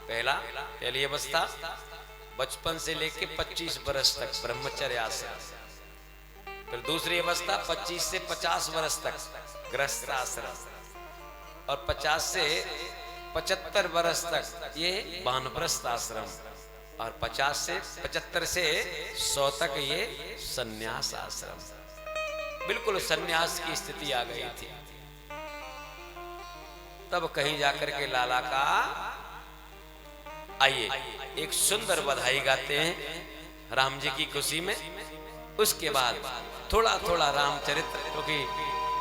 पहली अवस्था बचपन से लेके 25 वर्ष तक ब्रह्मचर्य आश्रम। फिर दूसरी अवस्था 25 से 50 वर्ष तक गृहस्थ आश्रम, और 50 से 75 वर्ष तक ये वानप्रस्थ आश्रम, और 50 से 75 से 100 तक ये सन्यास आश्रम। बिल्कुल सन्यास की स्थिति आ गई थी। तब कहीं जाकर के लाला का आइए एक सुंदर बधाई गाते हैं राम जी की खुशी में। उसके बाद थोड़ा थोड़ा रामचरित्र, क्योंकि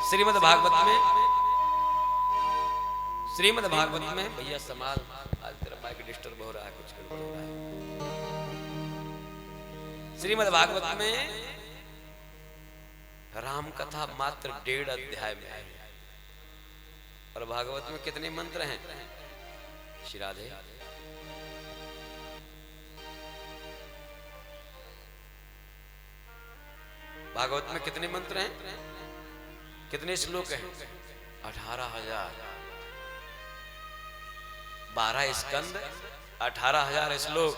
श्रीमद् भागवत में भैया समाल, आज तेरा माइक डिस्टर्ब हो रहा है, कुछ गड़बड़ हो रहा है। श्रीमद् भागवत में राम कथा मात्र 1.5 अध्याय में है। और भागवत में कितने मंत्र हैं? श्री राधे। भागवत में कितने मंत्र हैं? कितने श्लोक हैं? 18,000। 12 स्कंद, 18,000 श्लोक,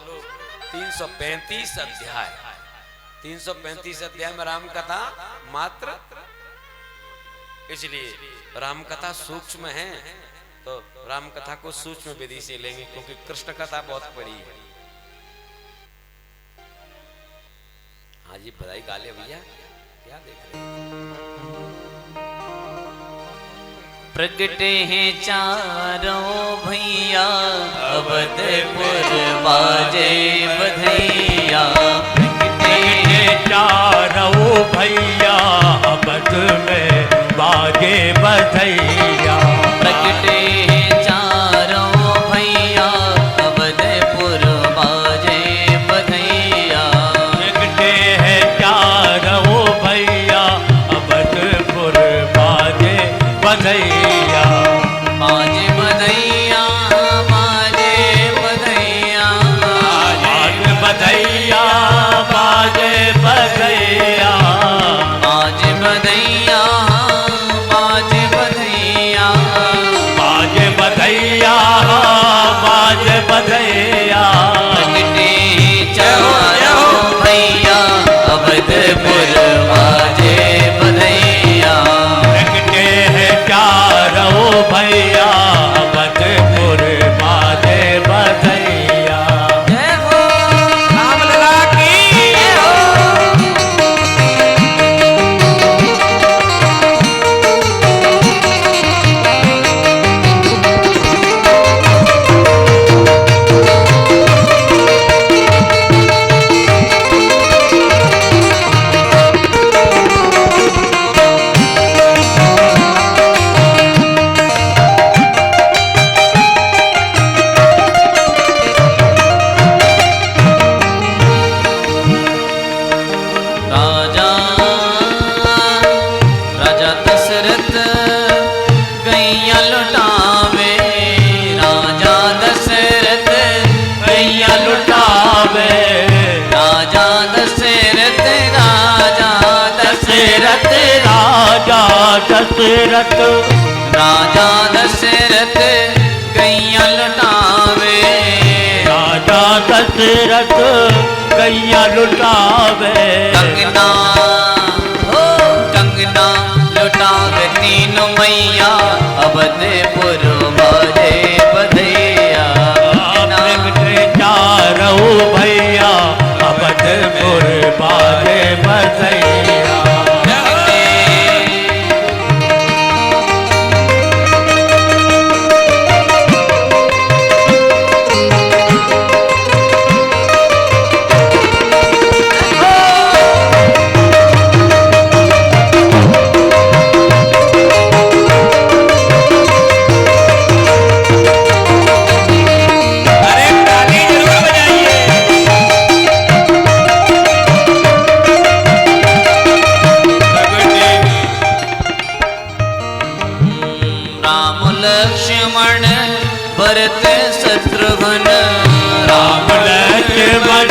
335 अध्याय। 335 अध्याय में राम कथा मात्र, इसलिए राम कथा सूक्ष्म है तो राम कथा को सूक्ष्म विधि से लेंगे, क्योंकि कृष्ण कथा बहुत बड़ी है। हाँ जी, बधाई गा ले भैया, क्या देख रहे हैं? प्रगटे हैं चारों भैया, अवधपुर बाजे बधैया। प्रगटे हैं चारों भैया, अवध में बाजे बधैया। प्रगटे हैं चारों भैया, अवधपुर बाजे बधैया। प्रगटे हैं चारों भैया, अवधपुर बाजे बधैया। बाजे बधैया, बाजे बधैया, बाजे बधैया, बाजे बधैया। बाजे बधैया, बाजे बधैया। बाजे बधैया, बाजे बधैया। प्रगटे चारों भैया, अवधपुर बाजे बधैया। प्रगटे हैं चारों भैया, अवधपुर बाजे बधैया। जय हो रामलला की जय हो। राजा राजा दशरथ गैया लुटावे। राजा दशरथ गैया लुटावे। राजा दशरथ, राजा दशरथ, राजा दशरथ, राजा दशरथ गैया लुटावे। राजा दशरथ गैया लुटावे। कंगना हो कंगना लुटावे तीनों मैया, अवधपुर बाजे बधैया। प्रगटे चारों भैया, अवधपुर बाजे बधैया। राम लक्ष्मण भरत शत्रुघ्न। राम लक्ष्मण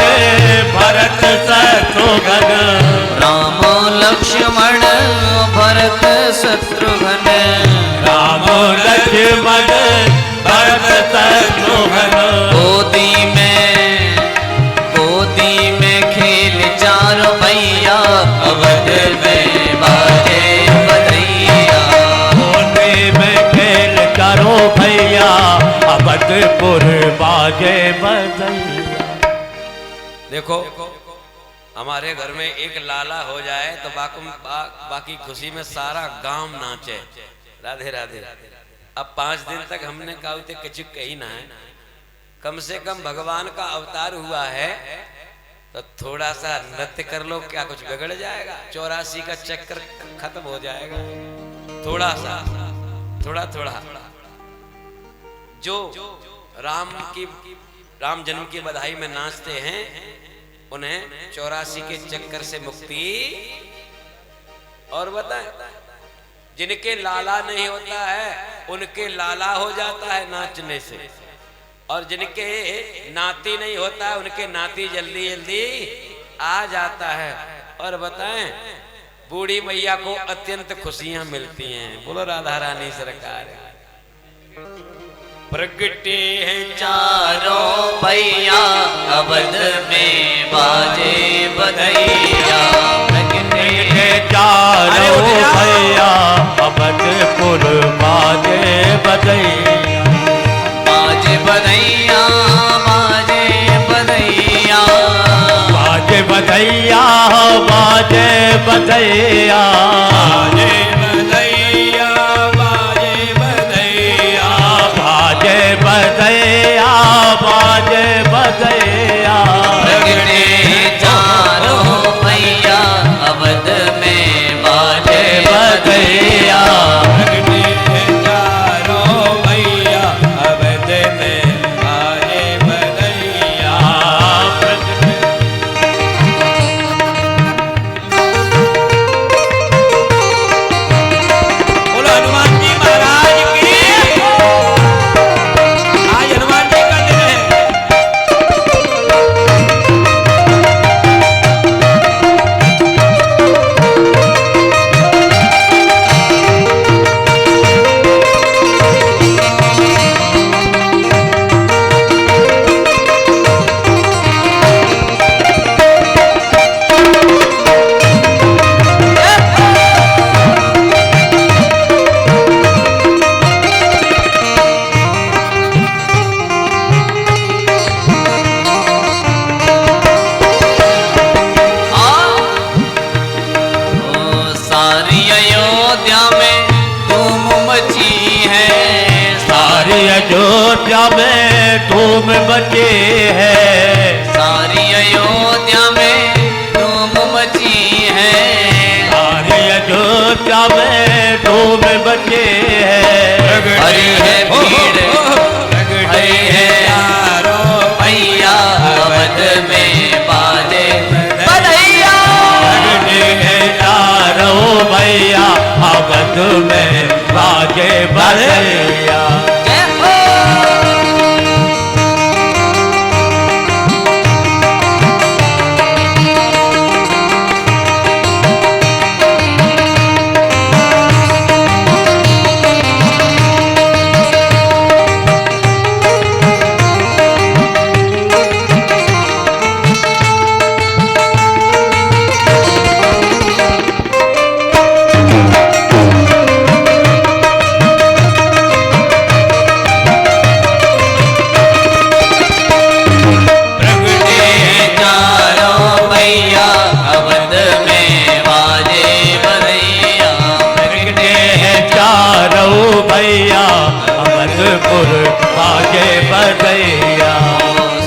भरत शत्रुघ्न। राम लक्ष्मण भरत शत्रुघ्न। राम लक्ष्मण भरत शत्रुघ्न। गोदी में खेल चारों भैया, अवध में बाजे बधैया। गोदी में खेल चारों भैया, अवधपुर बाजे बधैया। देखो, हमारे घर में एक लाला हो जाए तो बाकी खुशी में सारा गांव नाचे। राधे राधे। अब 5 दिन तक हमने कहा कचुक कही ना है, कम से कम भगवान का अवतार हुआ है तो थोड़ा सा नृत्य कर लो, क्या कुछ बिगड़ जाएगा? 84 का चक्कर खत्म हो जाएगा। थोड़ा सा, थोड़ा थोड़ा जो राम जन्म की बधाई में नाचते हैं उन्हें 84 के चक्कर से मुक्ति। और बताएं, जिनके लाला नहीं होता है उनके लाला हो जाता है नाचने से, और जिनके नाती नहीं होता है उनके नाती जल्दी जल्दी आ जाता है। और बताएं, बूढ़ी मैया को अत्यंत खुशियां मिलती हैं। बोलो राधा रानी सरकार। प्रगटे हैं चारों भैया अवध में बाजे बधैया। प्रगटे हैं चारों भैया अवधपुर बाजे बधैया। बाजे बधैया, बाजे बधैया, बाजे बधैया, बाजे बधैया, बाजे बधैया, बाजे बधैया। प्रगटे चारों भैया अवध में बाजे बधैया। अयोध्या में धूम मची है, सारी अयोध्या में धूम मची है। सारी अयोध्या में धूम मची है। हरी है भीड़, हरी है चारों भैया अवध में बाजे बधैया। चारों भैया अवध में बाजे बधैया। भैया अवधपुर बाजे बधैया।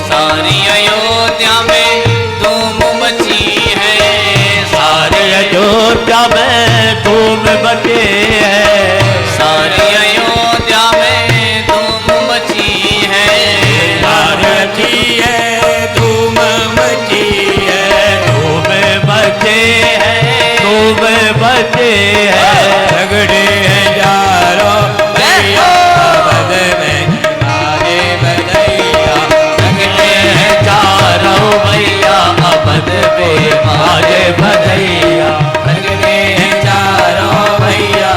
सारी अयोध्या में धूम मची है, सारे अयोध्या में धूम मची है। सारी अयोध्या में धूम मची है। मची है, धूम मची है, धूम मची है, धूम मची है। झगड़े हैं यारों भैया अवध में बाजे बधैया। झगड़े हैं चारों भैया अवध में बाजे बधैया। झगड़े हैं चारों भैया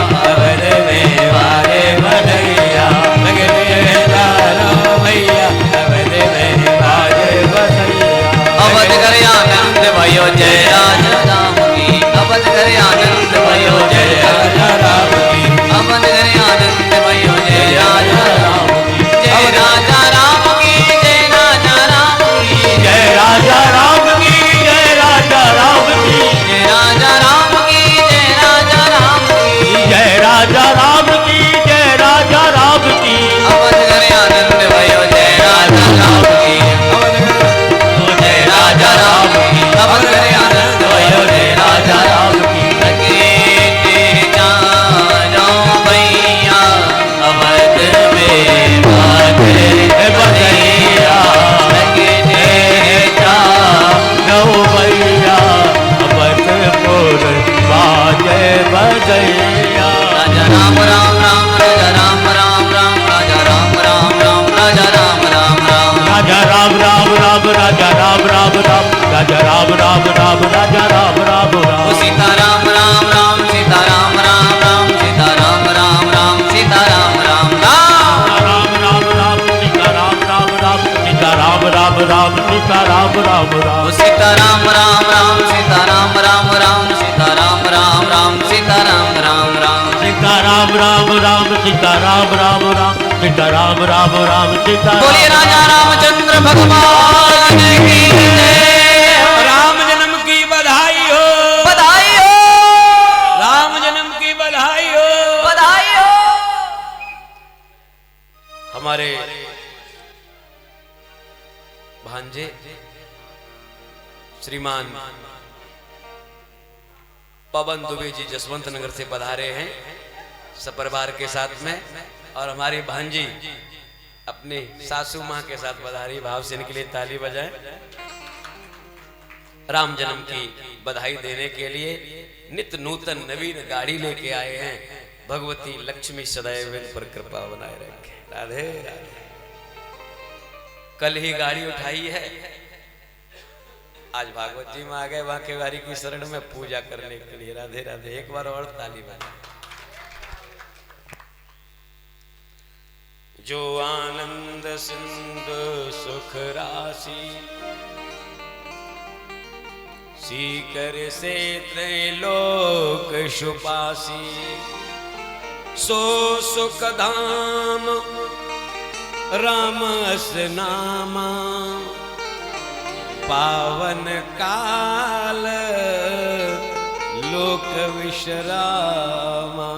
राजा राम राम राम राजा राम राम राम ओ सीता राम राम राम सीता राम राम राम सीता राम राम राम सीता राम राम राम राम राम सीता राम राम राम सीता राम राम राम सीता राम राम राम ओ सीता राम राम राम सीता राम राम राम सीता राम राम राम सीता राम राम राम सीता राम राम राम सीता राम राम राम सीता राम राम राम सीता बोलिए राजा रामचंद्र भगवान की जय। राम जन्म की बधाई हो, बधाई हो, राम जन्म की बधाई हो। बधाई हो। हमारे भांजे श्रीमान पवन दुबे जी जसवंत नगर से पधारे हैं सपरिवार के साथ में, और हमारी भांजी अपने सासू माँ के साथ पधारी। भाव से इनके लिए ताली बजाएं। राम जन्म की बधाई देने के लिए नित्य नूतन नवीन गाड़ी लेके आए हैं। भगवती लक्ष्मी सदैव इन पर कृपा बनाए रखे। राधे राधे। कल ही गाड़ी उठाई है, आज भागवत जी में आ गए बांके बारी की शरण में पूजा करने के लिए। राधे राधे। एक बार और ताली बजा। जो आनंद सिंधु सुख राशि सीकर से त्रैलोक सुपासी, सो सुख धाम राम अस नामा, पावन काल लोक विश्रामा।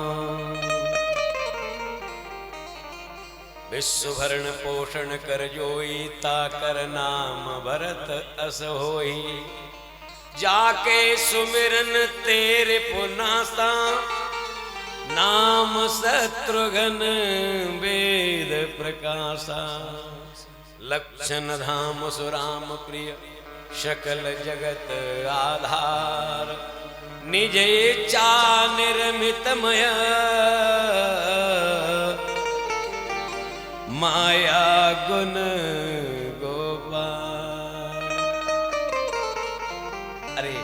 विश्वभरण पोषण कर जोई, ताकर नाम भरत अस होई। जाके सुमिरन तेरे पुनासा, नाम शत्रुघ्न वेद प्रकाशा। लक्षण धाम सुराम प्रिय, सकल जगत आधार। निज इच्छा निर्मितमय, माया गुण गोपाल। अरे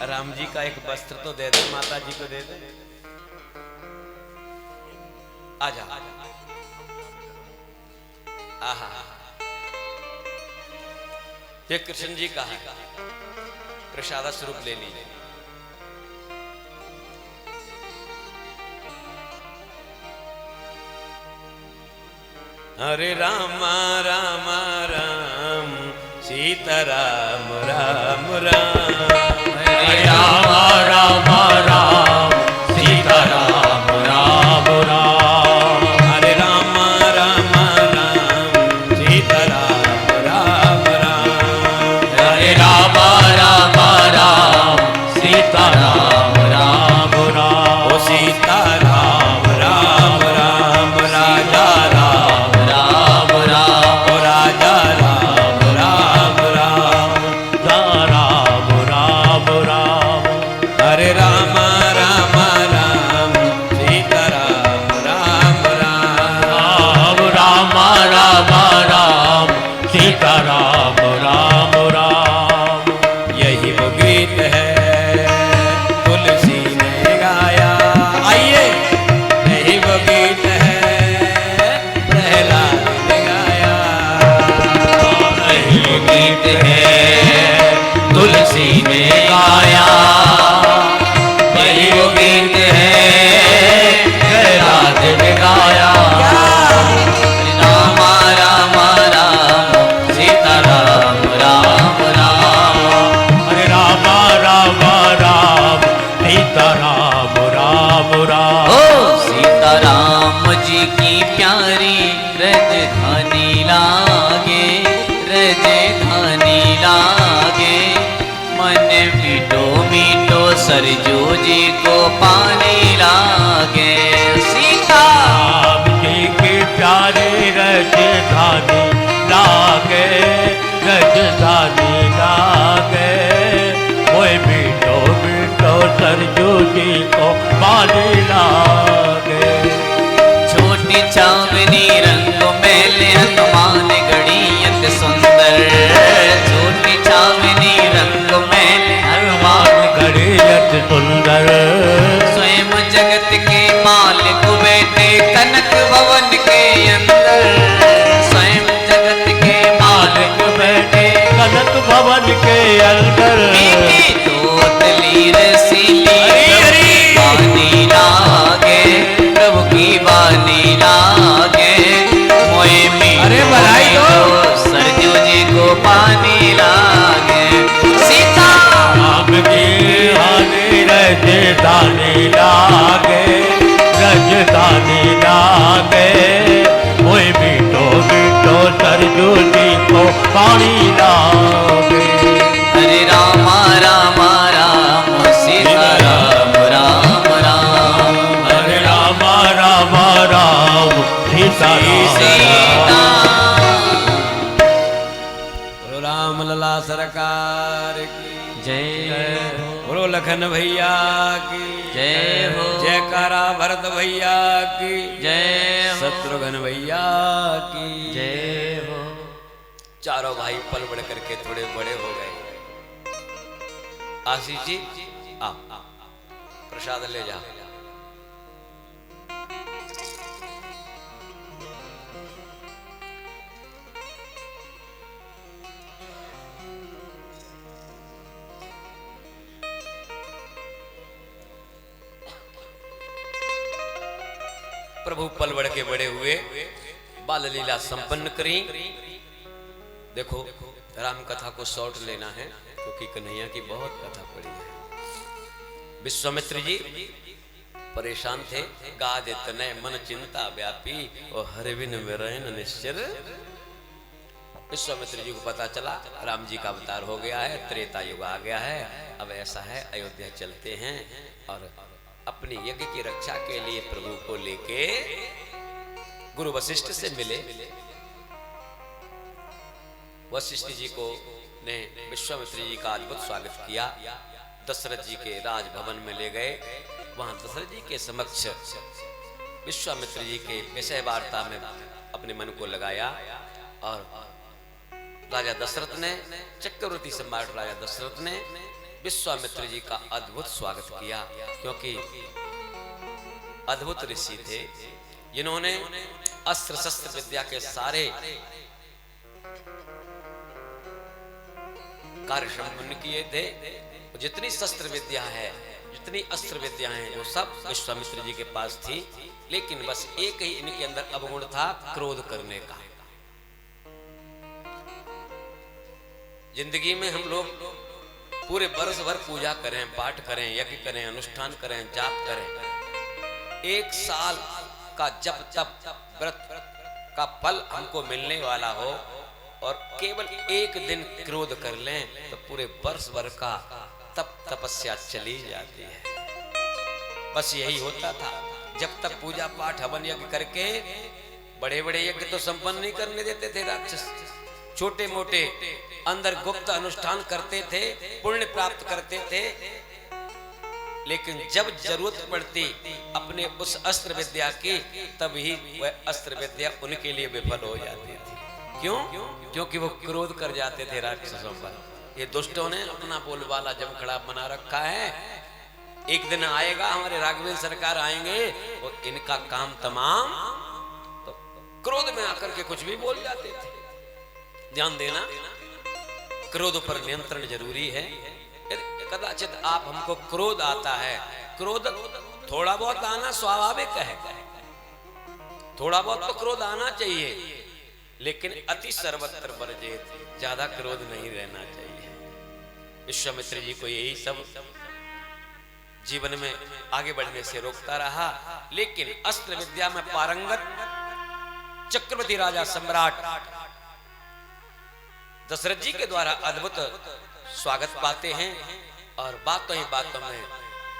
राम जी का एक वस्त्र तो दे दे, माता जी को दे दे। आजा आहा। ये कृष्ण जी का है, प्रसाद स्वरूप ले लीजिए। हरे राम राम राम सीता राम राम राम। हरे राम राम राम सीता राम राम राम। हरे राम राम राम सीता राम राम राम। हरे राम राम राम सीता राम राम राम। ओ सीता राम राम राम राजा राम राम राम ओ राजा राम राम राम। राम राम राम हरे राम राम राम सीता राम राम राम। राम राम राम सीता राम राम राम। यही वो गीत है तुलसी ने गाया। आइए, यही वो गीत है प्रहलाद ने गाया। यही गीत है तुलसी ने गाया। यही वो गीत है प्रहलाद ने गाया। राम राम राम सीता राम राम राम। हरे राम राम राम सीता राम राम राम। ओ सीता राम जी की प्यारी राजधानी लागे, राजधानी लागे। मन मीठो मीठो सरजू जी को पानी लागे। सीता राम जी के प्यारे राजधानी लागे, राजधानी लागे। वो मीठो मीठो सरजू जी को पानी लागे। छोटी चावनी रंग मेले हनुमान गढ़ी अति सुंदर। छोटी चावनी रंग रजदानी लागे, रजदानी लागे, ओए मीठो मीठो सरजू जी को पानी लागे। हरे राम राम राम सीता राम राम राम, हरे राम राम राम सीता सीता। बोलो राम लला सरकार की जय बोलो लखन भैया की जय हो, जयकारा भरत भैया की जय हो, शत्रुघ्न भैया की जय हो। चारों भाई पल बढ़ करके थोड़े बड़े हो गए। आशीष जी आ प्रसाद ले जा। प्रभु पल बढ़ के बड़े हुए, बाल लीला संपन्न करी। देखो राम कथा को शॉर्ट लेना है क्योंकि कन्हैया की बहुत कथा पड़ी है। विश्वामित्र जी परेशान थे, गाद तनय मन चिंता व्यापी और हर बिन विरैन निश्चर। विश्वामित्र जी को पता चला राम जी का अवतार हो गया है, त्रेता युग आ गया है। अब ऐसा है, अयोध्या चलते हैं और अपनी यज्ञ की रक्षा के लिए प्रभु को लेके गुरु वशिष्ठ से मिले। वशिष्ठ जी को ने विश्वामित्र जी का अद्भुत स्वागत किया। दशरथ जी के राजभवन में ले गए। वहां दशरथ जी के समक्ष विश्वामित्र जी के विषय वार्ता में अपने मन को लगाया और राजा दशरथ ने, चक्रवर्ती सम्राट राजा दशरथ ने विश्वामित्र जी का अद्भुत स्वागत किया, क्योंकि अद्भुत ऋषि थे जिन्होंने अस्त्र शस्त्र विद्या के सारे कार्य संपन्न किए थे। जितनी शस्त्र विद्या है, जितनी अस्त्र विद्या है, वो सब विश्वामित्र जी के पास थी। लेकिन बस एक ही इनके अंदर अवगुण था, क्रोध करने का। जिंदगी में हम लोग पूरे वर्ष भर पूजा करें, पाठ करें, यज्ञ करें, अनुष्ठान करें, जाप करें, एक साल का जब तप व्रत का फल हमको मिलने वाला हो और केवल एक दिन क्रोध कर लें तो पूरे वर्ष भर का तप तपस्या चली जाती है। बस यही होता था। जब तक पूजा पाठ हवन यज्ञ करके, बड़े बड़े यज्ञ तो संपन्न नहीं करने देते थे राक्षस, छोटे मोटे अंदर गुप्त अनुष्ठान करते थे, पुण्य प्राप्त करते थे। लेकिन जब जरूरत पड़ती अपने उस अस्त्र विद्या की, तभी वह अस्त्र विद्या उनके लिए विफल हो जाती थी। क्यों? क्योंकि वो क्रोध कर जाते थे राक्षसों पर। ये दुष्टों ने अपना बोलबाला जमखड़ा बना रखा है। एक दिन आएगा, हमारे राघवेंद्र सरकार आएंगे और इनका काम तमाम। तो क्रोध में आकर के कुछ भी बोल जाते थे। ध्यान देना, क्रोध पर नियंत्रण जरूरी है। कदाचित आप हमको क्रोध आता है, क्रोध थोड़ा बहुत आना स्वाभाविक है, थोड़ा बहुत तो क्रोध आना चाहिए, लेकिन अति सर्वत्र वर्जित, ज्यादा क्रोध नहीं रहना चाहिए। विश्वामित्र जी को यही सब जीवन में आगे बढ़ने से रोकता रहा। लेकिन अस्त्र विद्या में पारंगत चक्रवर्ती राजा सम्राट दशरथ जी के द्वारा अद्भुत स्वागत पाते हैं और बातों ही बातों में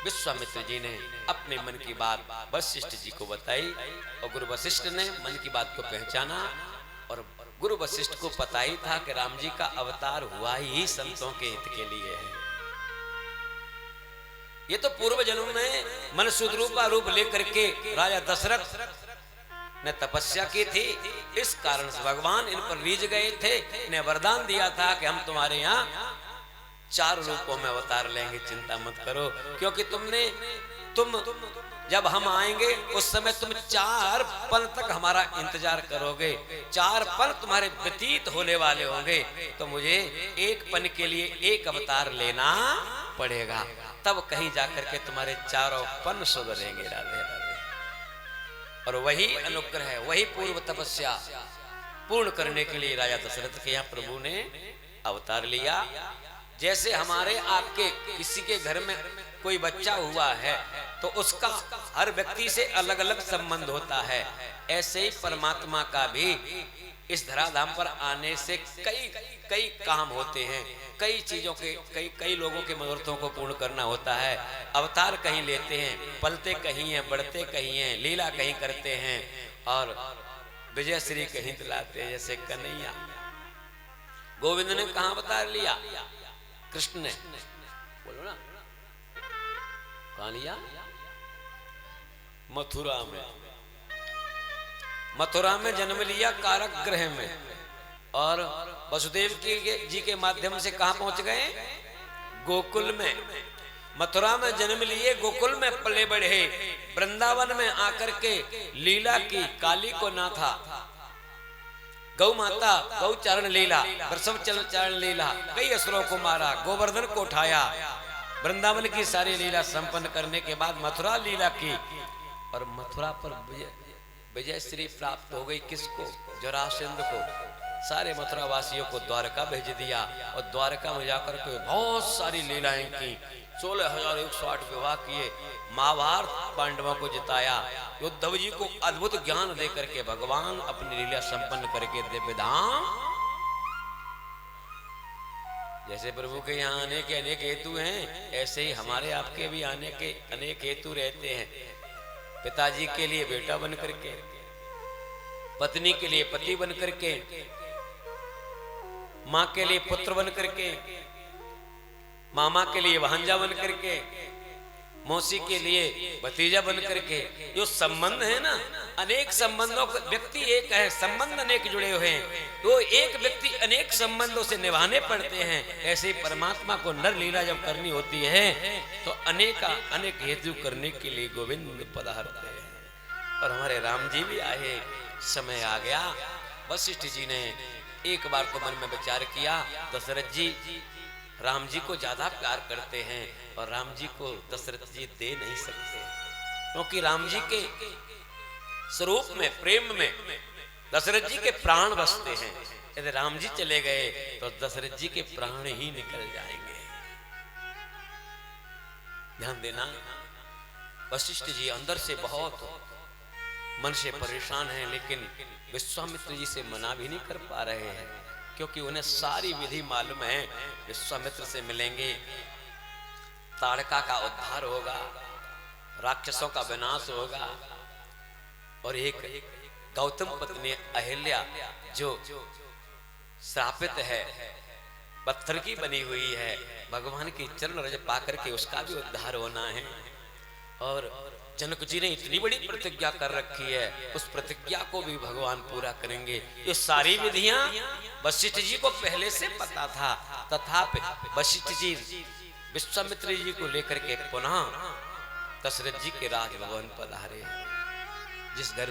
विश्वामित्र जी ने अपने मन की बात वशिष्ठ जी को बताई और गुरु वशिष्ठ ने मन की बात को पहचाना। और गुरु वशिष्ठ को पता ही था कि राम जी का अवतार हुआ ही संतों के हित के लिए है। ये तो पूर्व जन्म में मनसुद रूपा रूप लेकर के राजा दशरथ ने तपस्या की थी। इस कारण से भगवान इन पर रीझ गए थे, इन्हें वरदान दिया था कि हम तुम्हारे यहाँ 4 रूपों में अवतार लेंगे, चिंता मत करो। क्योंकि तुम जब हम आएंगे उस समय तुम 4 पल तक हमारा इंतजार करोगे, 4 पल तुम्हारे व्यतीत होने वाले होंगे, तो मुझे एक पल के लिए एक अवतार लेना पड़ेगा, तब कहीं जाकर के तुम्हारे 4 पल सुधरेंगे। राधे राधे। और वही अनुग्रह, वही पूर्व तपस्या पूर्ण करने के लिए राजा दशरथ के यहाँ प्रभु ने अवतार लिया। जैसे हमारे आपके किसी के घर में कोई बच्चा हुआ है तो उसका हर व्यक्ति से अलग अलग संबंध होता है। ऐसे ही परमात्मा का भी इस धराधाम पर आने से कई कई काम होते हैं, कई चीजों के कई लोगों के मनोरथों को पूर्ण करना होता है। अवतार कहीं लेते हैं, पलते कहीं हैं, बढ़ते कहीं हैं, लीला कहीं करते हैं और विजय श्री कहीं दिलाते हैं। जैसे कन्हैया गोविंद ने कहां अवतार लिया? कृष्ण ने, बोलो ना, कहां लिया? मथुरा में। मथुरा में जन्म लिया, कारागृह में, और वसुदेव जी के माध्यम से कहां पहुंच गए? गोकुल में। मथुरा में जन्म लिए, गोकुल में पले बढ़े, वृंदावन में आकर के लीला की, काली को ना था, गौ माता गौ चरण लीला, वृषभ चरण लीला, कई असुरों को मारा, गोवर्धन को उठाया, वृंदावन की सारी लीला संपन्न करने के बाद मथुरा लीला की और मथुरा पर विजय श्री प्राप्त हो गई। किसको? जरासंध को। सारे मथुरा वासियों को द्वारका भेज दिया और द्वारका में जाकर के बहुत सारी लीलाएं की, 16,108 विवाह किए, महाभारत पांडवों को जिताया, उद्धव जी को अद्भुत ज्ञान दे करके भगवान अपनी लीला संपन्न करके दिव्य धाम। जैसे प्रभु के यहाँ आने के अनेक हेतु हैं, ऐसे ही हमारे आपके भी आने के अनेक हेतु रहते हैं। पिताजी के लिए बेटा बन करके, पत्नी के लिए पति बन करके, माँ के लिए पुत्र बन करके, मामा के लिए भांजा बन करके, मौसी के लिए भतीजा बन करके। जो संबंध है ना, अनेक संबंधों का, व्यक्ति एक है, संबंध अनेक जुड़े हुए हैं, तो एक व्यक्ति अनेक संबंधों से निभाने पड़ते हैं। ऐसे परमात्मा को नर लीला जब करनी होती है तो अनेक हेतु करने के लिए गोविंद पधारते हैं। और हमारे राम जी भी आए, समय आ गया। वशिष्ठ जी ने एक बार तो मन में विचार किया, दशरथ जी राम जी को ज्यादा प्यार करते हैं और राम जी को दशरथ जी दे नहीं सकते, क्योंकि राम जी के स्वरूप में, प्रेम में दशरथ जी के प्राण बसते हैं। यदि राम जी चले गए तो दशरथ जी के प्राण ही निकल जाएंगे। ध्यान देना, वशिष्ठ जी अंदर से बहुत मन से परेशान हैं, लेकिन विश्वामित्र जी से मना भी नहीं कर पा रहे हैं, क्योंकि उन्हें सारी विधि मालूम है। विश्वामित्र से मिलेंगे, ताड़का का उद्धार होगा, राक्षसों का विनाश होगा, और एक गौतम पत्नी अहिल्या जो श्रापित है, पत्थर की बनी हुई है, भगवान की चरण रज पाकर के उसका भी उद्धार होना है। और जनक जी ने इतनी बड़ी प्रतिज्ञा कर रखी है, उस प्रतिज्ञा को भी भगवान पूरा करेंगे। ये सारी विधियां वशिष्ठ जी को पहले से पता था, तथापि वशिष्ठ जी विश्वामित्र जी को लेकर के पुनः दशरथ जी के राजभवन पधारे। जिस घर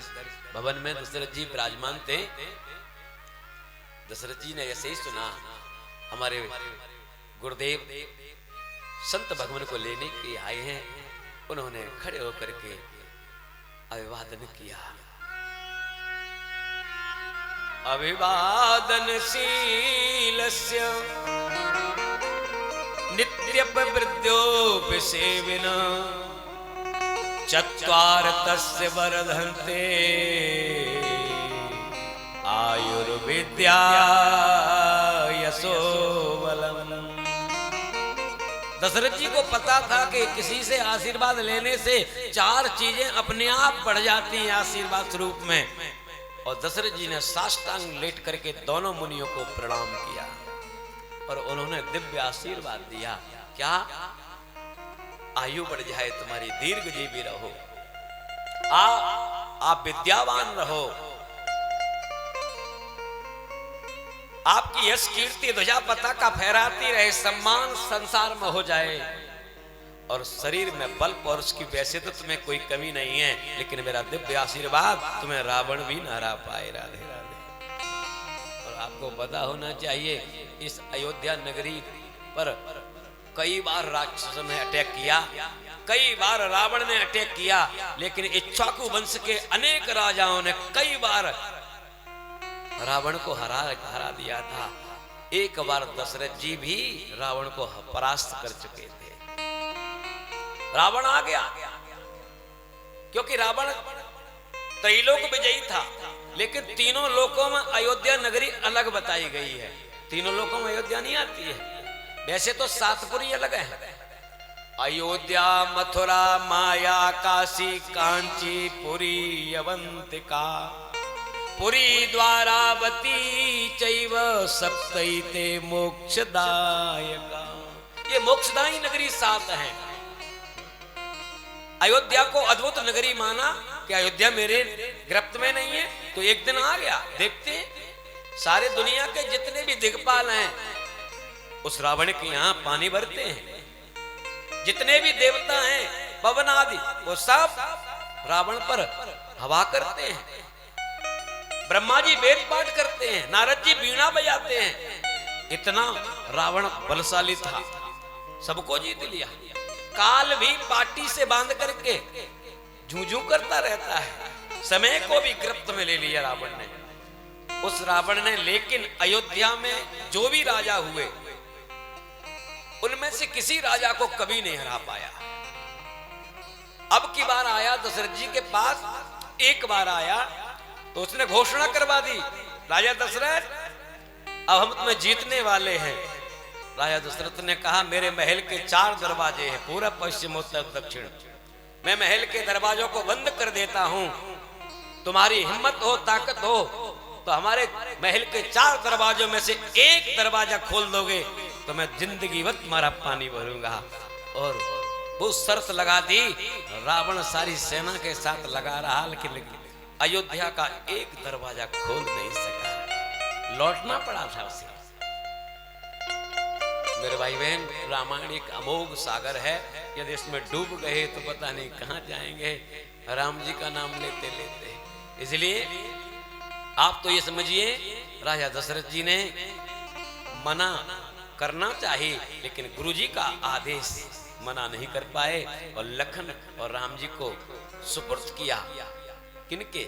भवन में दशरथ जी विराजमान थे, दशरथ जी ने ऐसे ही सुना हमारे गुरुदेव संत भगवान को लेने के आए हैं। उन्होंने खड़े होकर के अभिवादन किया। अभिवादनशीलस्य नित्यपवृद्ध्योऽपि सेविनः चत्वार तस्य वर्धन्ते आयुर्विद्या यशो बलम्। दशरथ जी को पता था कि किसी से आशीर्वाद लेने से 4 चीजें अपने आप बढ़ जाती हैं आशीर्वाद स्वरूप में। और दशरथ जी ने साष्टांग लेट करके दोनों मुनियों को प्रणाम किया और उन्होंने दिव्य आशीर्वाद दिया। क्या? आयु बढ़ जाए तुम्हारी, दीर्घ जीवी रहो, आप विद्यावान रहो, आपकी यश कीर्ति ध्वजा पताका फहराती रहे, सम्मान संसार में हो जाए, और शरीर में बल और उसकी वैसे तो तुम्हें कोई कमी नहीं है, लेकिन मेरा दिव्य आशीर्वाद तुम्हें रावण भी न हरा पाए। राधे राधे। और आपको पता होना चाहिए, इस अयोध्या नगरी पर कई बार राक्षसों ने अटैक किया, कई बार रावण ने अटैक किया, लेकिन इक्ष्वाकु वंश के अनेक राजाओं ने कई बार रावण को हरा दिया था। एक बार दशरथ जी भी रावण को परास्त कर चुके थे। रावण आ गया, क्योंकि रावण त्रैलोक विजयी था, लेकिन तीनों लोकों में अयोध्या नगरी अलग बताई गई है। तीनों लोकों में अयोध्या नहीं आती है, वैसे तो सातपुरी अलग है। अयोध्या, मथुरा, माया, काशी, कांची, पुरी, अवंतिका, पुरी, द्वारावती चैव सप्तैते मोक्षदायका। ये मोक्षदायी नगरी 7 है। अयोध्या को अद्भुत नगरी माना कि अयोध्या मेरे गिरफ्त में नहीं है, तो एक दिन आ गया। देखते हैं सारे दुनिया के जितने भी दिग्पाल हैं उस रावण के यहाँ पानी भरते हैं। जितने भी देवता हैं पवन आदि वो सब रावण पर हवा करते हैं। ब्रह्मा जी वेद पाठ करते हैं, नारद जी वीणा बजाते हैं। इतना रावण बलशाली था, सबको जीत लिया। काल भी पाटी से बांध करके झूझू करता रहता है, समय को भी गिरफ्त में ले लिया रावण ने। उस रावण ने लेकिन अयोध्या में जो भी राजा हुए उनमें से किसी राजा को कभी नहीं हरा पाया। अब की बार आया दशरथ जी के पास, एक बार आया तो उसने घोषणा करवा दी, राजा दशरथ अब हम तुम्हें जीतने वाले हैं। राजा दशरथ ने कहा मेरे महल के 4 दरवाजे हैं, पूरब, पश्चिम, उत्तर, दक्षिण। मैं महल के दरवाजों को बंद कर देता हूं, तुम्हारी हिम्मत हो, ताकत हो तो हमारे महल के 4 दरवाजों में से एक दरवाजा खोल दोगे तो मैं जिंदगी भर तुम्हारा पानी भरूंगा। और वो शर्त लगा दी। रावण सारी सेना के साथ लगा रहा, लेकिन अयोध्या का एक दरवाजा खोल नहीं सका, लौटना पड़ा था उसे। मेरे भाई बहन, रामायण एक अमोघ सागर है, यदि इसमें डूब गए तो पता नहीं कहां जाएंगे, राम जी का नाम लेते लेते। इसलिए आप तो ये समझिए राजा दशरथ जी ने मना करना चाहिए, लेकिन गुरुजी का आदेश मना नहीं कर पाए और लखन और राम जी को सुपुर्द किया। किनके?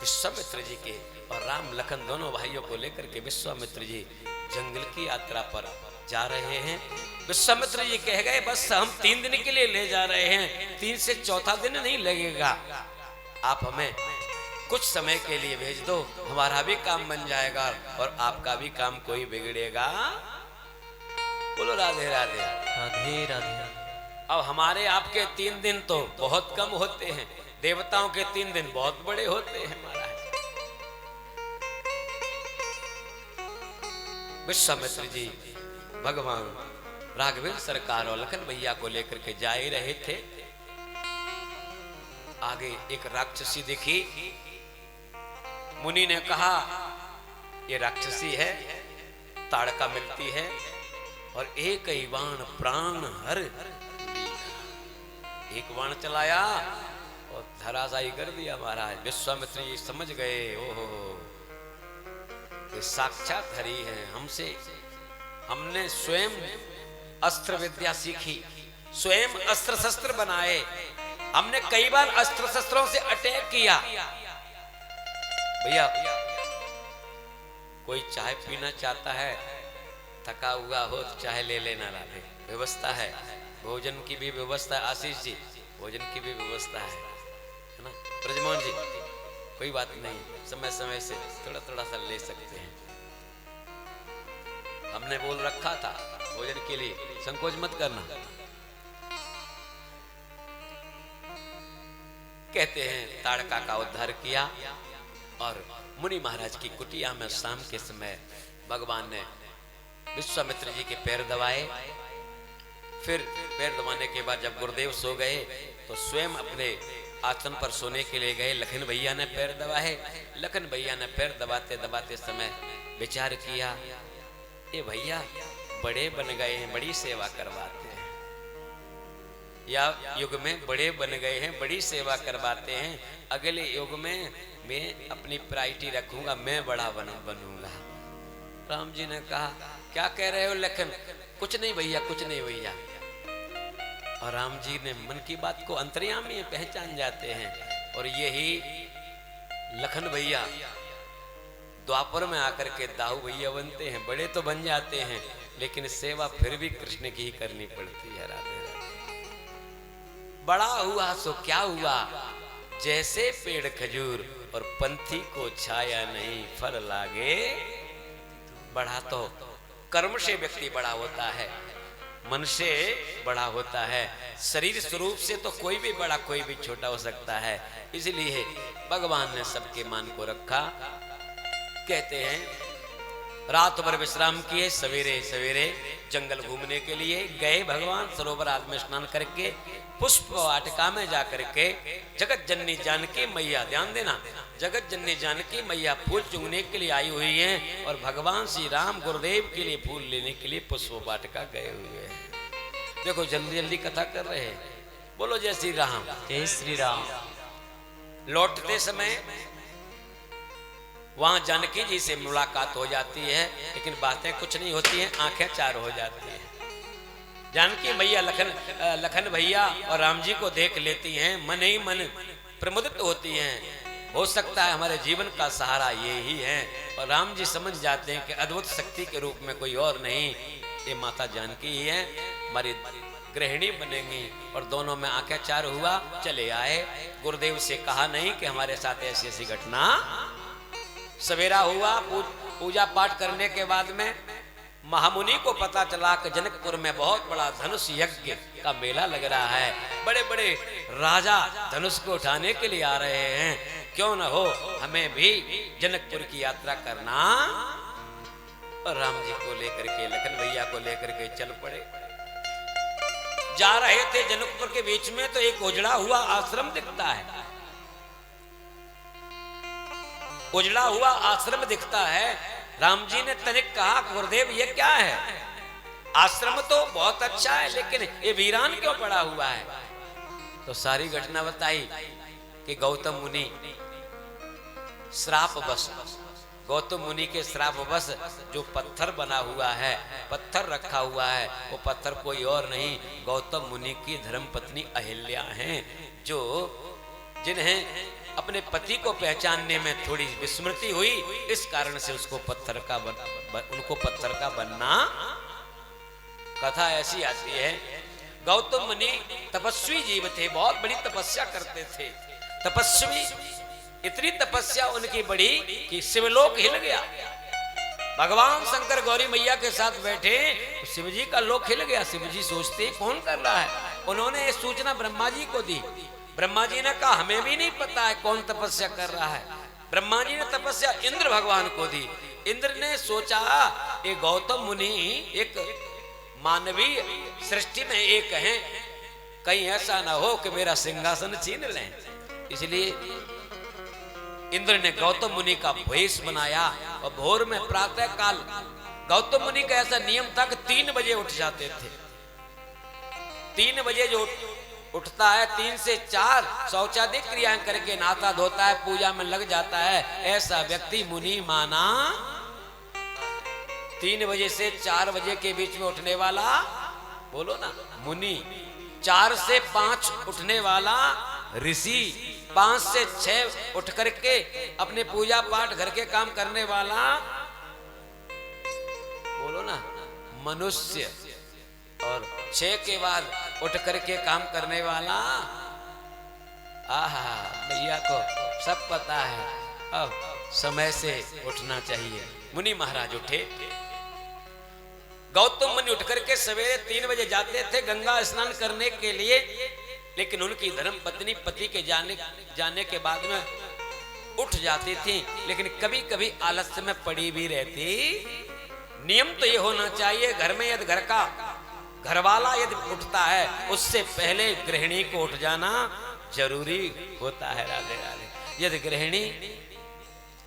विश्वामित्र जी के। और राम लखन दोनों भाइयों को लेकर के विश्वामित्र जी जंगल की यात्रा पर जा रहे हैं। विश्वामित्र जी कह गए बस हम 3 दिन के लिए ले जा रहे हैं, 3 से चौथा दिन नहीं लगेगा, आप हमें कुछ समय के लिए भेज दो, हमारा भी काम बन जाएगा और आपका भी काम कोई बिगड़ेगा। बोलो राधे राधे राधे राधे। अब हमारे आपके 3 दिन तो बहुत कम होते हैं, देवताओं के 3 दिन बहुत बड़े होते हैं महाराज। विश्वामित्र जी भगवान राघवेंद्र सरकार और लखन भैया को लेकर के जा ही रहे थे। आगे एक राक्षसी दिखी। मुनि ने कहा ये राक्षसी है, ताड़का मिलती है और एक ही बाण प्राण हर लिया। एक बाण चलाया और धराशायी कर दिया महाराज। विश्वामित्र जी समझ गए, ओहो ये साक्षात हरि है। हमने स्वयं अस्त्र विद्या सीखी, स्वयं अस्त्र शस्त्र बनाए, हमने कई बार अस्त्र शस्त्रों से अटैक किया। भैया कोई चाय पीना चाहता है, थका हुआ हो तो चाय ले लेना, राधे व्यवस्था है, भोजन की भी व्यवस्था है। आशीष जी भोजन की भी व्यवस्था है ना? ब्रजमोहन जी कोई बात नहीं, समय समय से थोड़ा थोड़ा सा ले सकते हैं। हमने बोल रखा था भोजन के लिए, संकोच मत करना। कहते हैं ताड़का का उद्धार किया और मुनि महाराज की कुटिया में शाम के समय भगवान ने विश्वामित्र जी के पैर दबाए। फिर पैर दबाने के बाद जब गुरुदेव सो गए तो स्वयं अपने आसन पर सोने के लिए गए। लखन भैया ने पैर दबाए। लखन भैया ने पैर दबाते दबाते समय विचार किया, ये भैया बड़े बन गए हैं, बड़ी सेवा करवाते हैं, या युग में बड़े बन गए हैं, बड़ी सेवा करवाते हैं, अगले युग में मैं अपनी प्रायोरिटी रखूंगा, मैं बड़ा बनूंगा। राम जी ने कहा क्या कह रहे हो लखन? कुछ नहीं भैया, कुछ नहीं भैया। और राम जी ने मन की बात को अंतर्यामी पहचान जाते हैं। और यही लखन भैया द्वापर में आकर के दाऊ भैया बनते हैं, बड़े तो बन जाते हैं, लेकिन सेवा फिर भी कृष्ण की ही करनी पड़ती है। राधे राधे। बड़ा हुआ सो क्या हुआ, जैसे पेड़ खजूर और पंथी को छाया नहीं फल लागे। बड़ा तो कर्म से व्यक्ति बड़ा होता है, मन से बड़ा होता है। शरीर स्वरूप से तो कोई भी बड़ा कोई भी छोटा हो सकता है। इसलिए भगवान ने सबके मान को रखा। कहते हैं रात भर विश्राम किए, सवेरे सवेरे जंगल घूमने के लिए गए। भगवान सरोवर आदि में स्नान करके पुष्प वाटिका में जाकर के जगत जननी जानकी मैया, ध्यान देना, जगत जननी जानकी मैया फूल चुगने के लिए आई हुई हैं और भगवान श्री राम गुरुदेव के लिए फूल लेने के लिए पुष्प वाटिका गए हुए हैं। देखो जल्दी जल्दी कथा कर रहे हैं। बोलो जय श्री राम। जय श्री राम। लौटते समय वहां जानकी जी से मुलाकात हो जाती है, लेकिन बातें कुछ नहीं होती हैं, आंखें चार हो जाती हैं। जानकी मैया लखन भैया और राम जी को देख लेती हैं, मन ही मन प्रमुदित होती हैं। हो सकता है हमारे जीवन का सहारा ये ही है। और राम जी समझ जाते हैं कि अद्भुत शक्ति के रूप में कोई और नहीं, ये माता जानकी ही है, हमारी गृहिणी बनेंगी। और दोनों में आंखें चार हुआ, चले आए। गुरुदेव से कहा नहीं कि हमारे साथ ऐसी ऐसी घटना। सवेरा हुआ, पूजा पाठ करने के बाद में महामुनि को पता चला कि जनकपुर में बहुत बड़ा धनुष यज्ञ का मेला लग रहा है, बड़े बड़े राजा धनुष को उठाने के लिए आ रहे हैं, क्यों न हो हमें भी जनकपुर की यात्रा करना। और राम जी को लेकर के, लखन भैया को लेकर के चल पड़े। जा रहे थे, जनकपुर के बीच में तो एक उजड़ा हुआ आश्रम दिखता है। उजड़ा हुआ आश्रम दिखता है। राम जी ने तनिक कहा गुरुदेव ये क्या है? आश्रम तो बहुत अच्छा है, लेकिन ये वीरान क्यों पड़ा हुआ है? तो सारी घटना बताई कि गौतम मुनि श्राप बस, गौतम मुनि के श्राप बस जो पत्थर बना हुआ है, पत्थर रखा हुआ है, वो पत्थर कोई और नहीं, गौतम मुनि की धर्मपत्नी अहिल्या हैं, जो जिन्हें अपने पति को पहचानने में थोड़ी विस्मृति हुई, इस कारण से उसको उनको पत्थर का बनना। कथा ऐसी आती है, गौतम मुनि तपस्वी जीव थे, बहुत बड़ी तपस्या करते थे। तपस्वी, इतनी तपस्या उनकी बड़ी कि शिवलोक हिल गया। भगवान शंकर गौरी मैया के साथ बैठे, तो शिव जी का लोक हिल गया। शिव जी सोचते कौन कर रहा है। उन्होंने ये सूचना ब्रह्मा जी को दी। ब्रह्मा जी ने कहा हमें भी नहीं पता है कौन तपस्या कर रहा है। ब्रह्मा जी ने तपस्या इंद्र भगवान को दी। इंद्र ने सोचा ये गौतम मुनि एक मानवीय सृष्टि में एक हैं, कहीं ऐसा ना हो कि मेरा सिंहासन छीन लें। इसलिए इंद्र ने गौतम मुनि का भेष बनाया और भोर में प्रातः काल गौतम मुनि का ऐसा नियम था कि 3 बजे उठ जाते थे। 3 बजे जो उठता है, 3 से 4 शौचादि क्रियाएं करके नहाता धोता है, पूजा में लग जाता है, ऐसा व्यक्ति मुनि माना। 3 बजे से 4 बजे के बीच में उठने वाला, बोलो ना, मुनि। 4 से 5 उठने वाला ऋषि। 5 से 6 उठ करके अपने पूजा पाठ घर के काम करने वाला, बोलो ना, मनुष्य। और 6 के बाद उठ करके काम करने वाला, आहा, भैया को सब पता है, अब समय से उठना चाहिए। मुनि महाराज उठे। गौतम मुनि उठ करके सवेरे 3 बजे जाते थे गंगा स्नान करने के लिए, लेकिन उनकी धर्म पत्नी पति के जाने के बाद में उठ जाती थी, लेकिन कभी कभी आलस्य में पड़ी भी रहती। नियम तो ये होना चाहिए, घर में यदि घरवाला यदि उठता है उससे पहले गृहिणी को उठ जाना जरूरी होता है। राधे राधे। यदि गृहिणी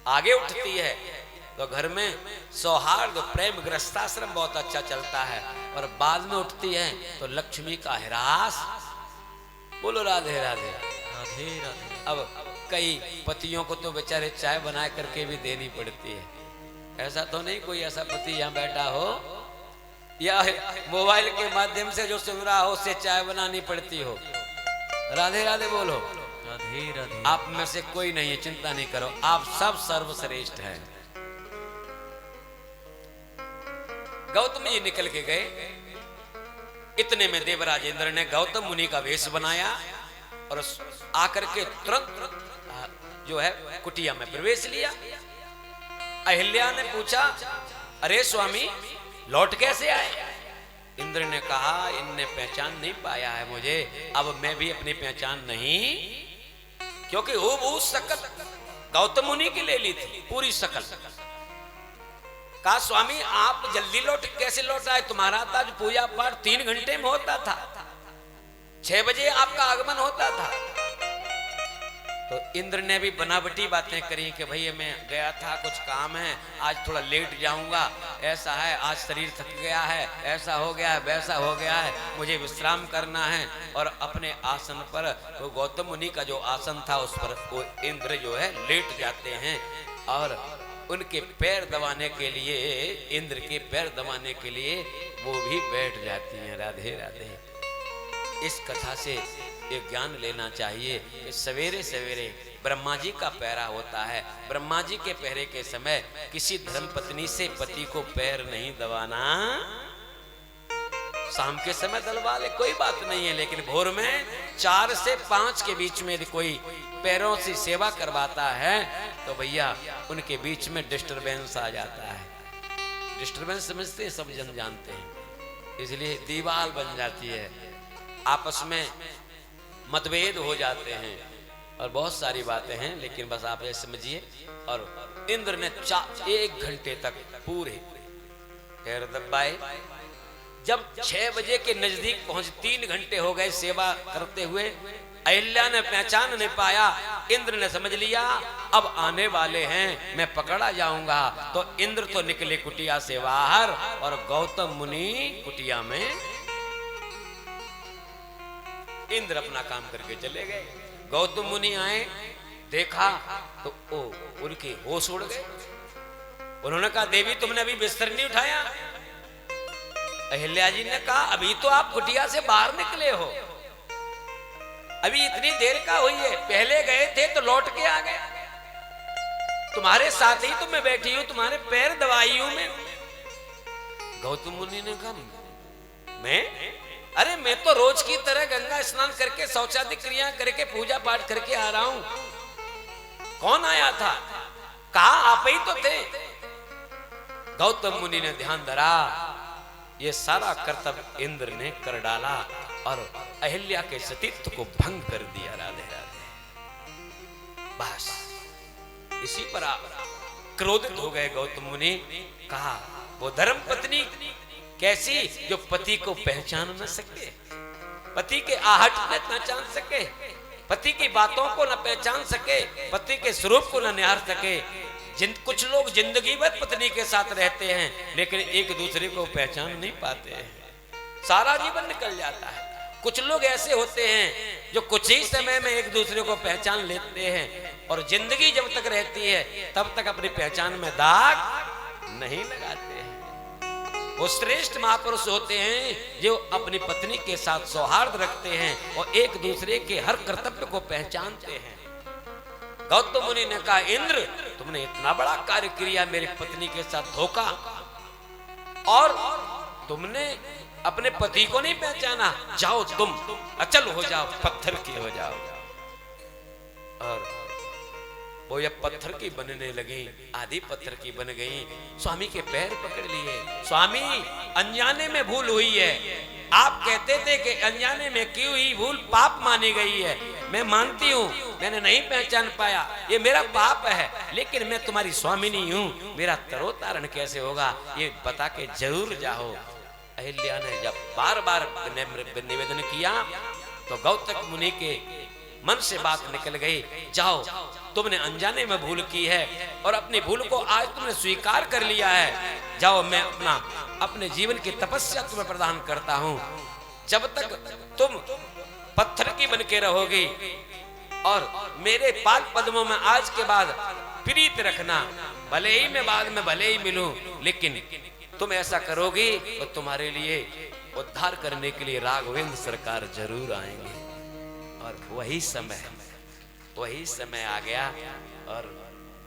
आगे उठती है तो घर में सौहार्द प्रेम गृहस्थाश्रम बहुत अच्छा चलता है, और बाद में उठती है तो लक्ष्मी का हिरास। बोलो राधे राधे। राधे राधे। अब कई पतियों को तो बेचारे चाय बना करके भी देनी पड़ती है। ऐसा तो नहीं कोई ऐसा पति यहाँ बैठा हो या मोबाइल के माध्यम से जो सुन रहा हो उससे चाय बनानी पड़ती हो। राधे राधे बोलो। राधे राधे। आप में से कोई नहीं है, चिंता नहीं करो, आप सब सर्वश्रेष्ठ हैं। गौतम जी निकल के गए। इतने में देवराज इंद्र ने गौतम मुनि का वेश बनाया और आकर के तुरंत जो है कुटिया में प्रवेश लिया। अहिल्या ने पूछा, अरे स्वामी लौट कैसे आए? इंद्र ने कहा, इनने पहचान नहीं पाया है मुझे, अब मैं भी अपनी पहचान नहीं, क्योंकि वो शकल गौतम मुनि की ले ली थी, पूरी शकल। कहा स्वामी आप जल्दी कैसे लौट आए? तुम्हारा आज पूजा पाठ 3 घंटे में होता था, 6 बजे आपका आगमन होता था। तो इंद्र ने भी बनावटी बातें करी कि भैया मैं गया था, कुछ काम है, आज थोड़ा लेट जाऊंगा, ऐसा है, आज शरीर थक गया है, ऐसा हो गया है, वैसा हो गया है, मुझे विश्राम करना है। और अपने आसन पर, तो गौतम मुनि का जो आसन था उस पर वो इंद्र जो है लेट जाते हैं और उनके पैर दबाने के लिए, इंद्र के पैर दबाने के लिए वो भी बैठ जाती हैं। राधे राधे। इस कथा से एक ज्ञान लेना चाहिए कि सवेरे सवेरे ब्रह्मा जी का पैरा होता है। ब्रह्मा जी के पहरे के समय किसी धर्मपत्नी से पति को पैर नहीं दबाना। शाम के समय दलवा ले कोई बात नहीं है, लेकिन भोर में 4 से 5 के बीच में यदि कोई पैरों से सेवा करवाता है तो भैया उनके बीच में डिस्टरबेंस आ जाता है। डिस्टरबेंस समझते हैं, सब जन जानते हैं, इसलिए दीवार बन जाती है, आपस में मतभेद हो जाते हैं और बहुत सारी बातें हैं। लेकिन बस आप ये समझिए। और इंद्र ने 1 घंटे तक पूरे पैर दबाए। जब 6 बजे के नजदीक पहुंच, 3 घंटे हो गए सेवा करते हुए, अहिल्या ने पहचान नहीं पाया। इंद्र ने समझ लिया अब आने वाले हैं, मैं पकड़ा जाऊंगा। तो इंद्र तो निकले कुटिया से बाहर और गौतम मुनि कुटिया में। इंद्र अपना काम करके चले गए। गौतम मुनि आए, देखा तो उनके होश उड़ गए। उन्होंने कहा देवी तुमने अभी बिस्तर नहीं उठाया? अहिल्या जी ने कहा अभी तो आप कुटिया से बाहर निकले हो, अभी इतनी देर का हुई है, पहले गए थे तो लौट के आ गए, तुम्हारे साथ ही तो मैं बैठी हूं, तुम्हारे पैर दबाई हूं मैं। गौतम मुनि ने कहा मैं? अरे मैं तो रोज की तरह गंगा स्नान करके शौचादि क्रिया करके पूजा पाठ करके आ रहा हूं। कौन आया था? कहा आप ही तो थे। गौतम मुनि ने ध्यान धरा, ये सारा कर्तव्य इंद्र ने कर डाला और अहिल्या के सतीत्व को भंग कर दिया। राधे राधे। बस इसी पर आप क्रोधित हो गए गौतम मुनि। कहा वो धर्म पत्नी कैसी जो पति को पहचान न सके, पति के आहट न पहचान सके, पति की बातों को न पहचान सके, पति के स्वरूप को न निहार सके। कुछ लोग जिंदगी भर पत्नी के साथ रहते हैं लेकिन एक दूसरे को पहचान नहीं पाते हैं, सारा जीवन निकल जाता है। कुछ लोग ऐसे होते हैं जो कुछ ही समय में एक दूसरे को पहचान लेते हैं और जिंदगी जब तक रहती है तब तक अपनी पहचान में दाग नहीं लगाते हैं। वो श्रेष्ठ महापुरुष होते हैं जो अपनी पत्नी के साथ सौहार्द रखते हैं और एक दूसरे के हर कर्तव्य को पहचानते हैं। गौतम मुनि ने कहा इंद्र तुमने इतना बड़ा कार्य किया, मेरी पत्नी के साथ धोखा, और तुमने अपने पति को नहीं पहचाना, जाओ तुम अचल हो जाओ, पत्थर की हो जाओ। और वो ये पत्थर की बनने लगी, आधी पत्थर की बन गई। स्वामी के पैर पकड़ लिए। स्वामी अनजाने में भूल हुई है, आप कहते थे कि अनजाने में की हुई भूल पाप मानी गई है, मैं मानती हूँ मैंने नहीं पहचान पाया, ये मेरा पाप है, लेकिन मैं तुम्हारी स्वामिनी हूँ, मेरा तरोतारण कैसे होगा ये बता के जरूर जाओ। अहिल्या ने जब बार बार निवेदन किया तो गौतम मुनि के मन से बात निकल गई, जाओ तुमने अनजाने में भूल की है और अपनी भूल को आज तुमने स्वीकार कर लिया है, जाओ मैं अपने जीवन की तपस्या तुम्हें प्रदान करता हूं। जब तक तुम पत्थर की बन के रहोगी और मेरे पाद पद्मों में आज के बाद प्रीत रखना, भले ही मैं बाद में भले ही मिलूं, लेकिन तुम ऐसा करोगी तो तुम्हारे लिए उद्धार करने के लिए राघवेंद्र सरकार जरूर आएंगे। और वही समय आ गया और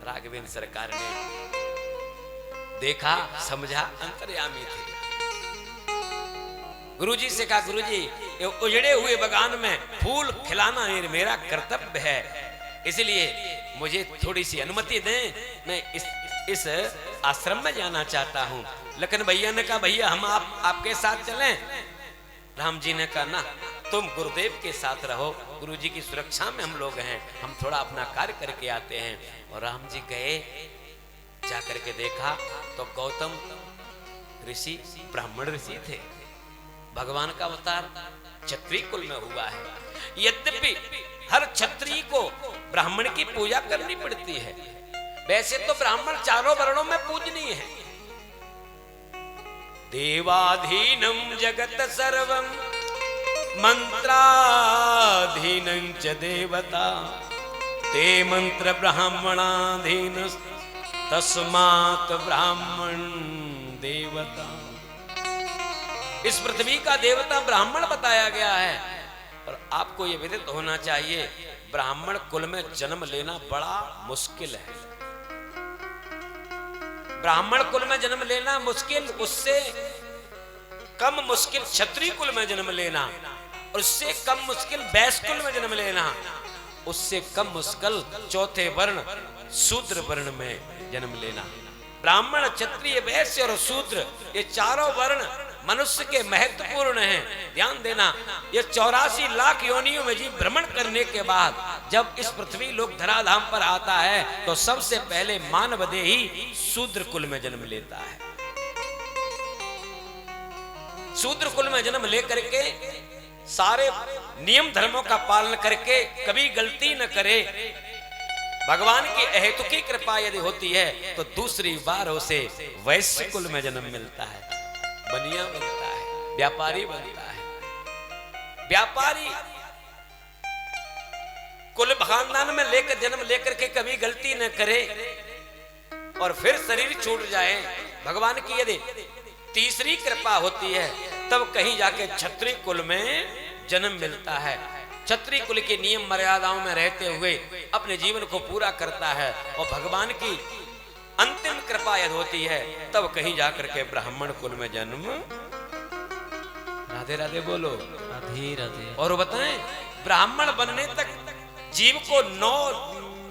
राघवेंद्र सरकार ने देखा, समझा, अंतर्यामी थे। गुरुजी से कहा, गुरुजी ये उजड़े हुए बगान में फूल खिलाना मेरा कर्तव्य है, इसलिए मुझे थोड़ी सी अनुमति दें, मैं इस आश्रम में जाना चाहता हूं। लेकिन भैया ने कहा, भैया हम आपके साथ चलें? राम जी ने कहा, ना, तुम गुरुदेव के साथ रहो, गुरुजी की सुरक्षा में हम लोग हैं, हम थोड़ा अपना कार्य करके आते हैं। और राम जी गए, जाकर के देखा तो गौतम ऋषि ब्राह्मण ऋषि थे। भगवान का अवतार क्षत्रिय कुल में हुआ है। यद्यपि हर क्षत्रिय को ब्राह्मण की पूजा करनी पड़ती है, वैसे तो ब्राह्मण चारों वर्णों में पूजनीय है। देवाधीनं जगत सर्वं मंत्राधीनं च देवता, ते मंत्र ब्राह्मणाधीन तस्मात् ब्राह्मण देवता। इस पृथ्वी का देवता ब्राह्मण बताया गया है। और आपको यह विदित होना चाहिए, ब्राह्मण कुल में जन्म लेना बड़ा मुश्किल है। ब्राह्मण कुल में जन्म लेना मुश्किल, उससे कम मुश्किल क्षत्रिय कुल में जन्म लेना, और उससे कम मुश्किल वैश्य कुल में जन्म लेना, उससे कम मुश्किल चौथे वर्ण शूद्र वर्ण में जन्म लेना। ब्राह्मण, क्षत्रिय, वैश्य और शूद्र, ये चारों वर्ण मनुष्य के महत्वपूर्ण हैं। ध्यान देना, ये 84 लाख योनियों में जीव भ्रमण करने के बाद जब इस पृथ्वी लोक धराधाम पर आता है तो सबसे पहले मानवदेही शूद्र कुल में जन्म लेता है। शूद्र कुल में जन्म लेकर के सारे नियम धर्मों का पालन करके कभी गलती न करे, भगवान की अहेतुकी कृपा यदि होती है तो दूसरी बार उसे वैश्य कुल में जन्म मिलता है, बनिया बनता है, व्यापारी बनता है। व्यापारी कुल खानदान में लेकर जन्म लेकर के कभी गलती न करे और फिर शरीर छूट जाए, भगवान की यदि तीसरी कृपा होती है तब कहीं जाके क्षत्रिय कुल में जन्म मिलता है। क्षत्रिय कुल के नियम मर्यादाओं में रहते हुए अपने जीवन को पूरा करता है और भगवान की अंतिम कृपा यदि होती है तब कहीं जाकर के ब्राह्मण कुल में जन्म। राधे राधे बोलो, राधे राधे। और बताएं, ब्राह्मण बनने तक जीव को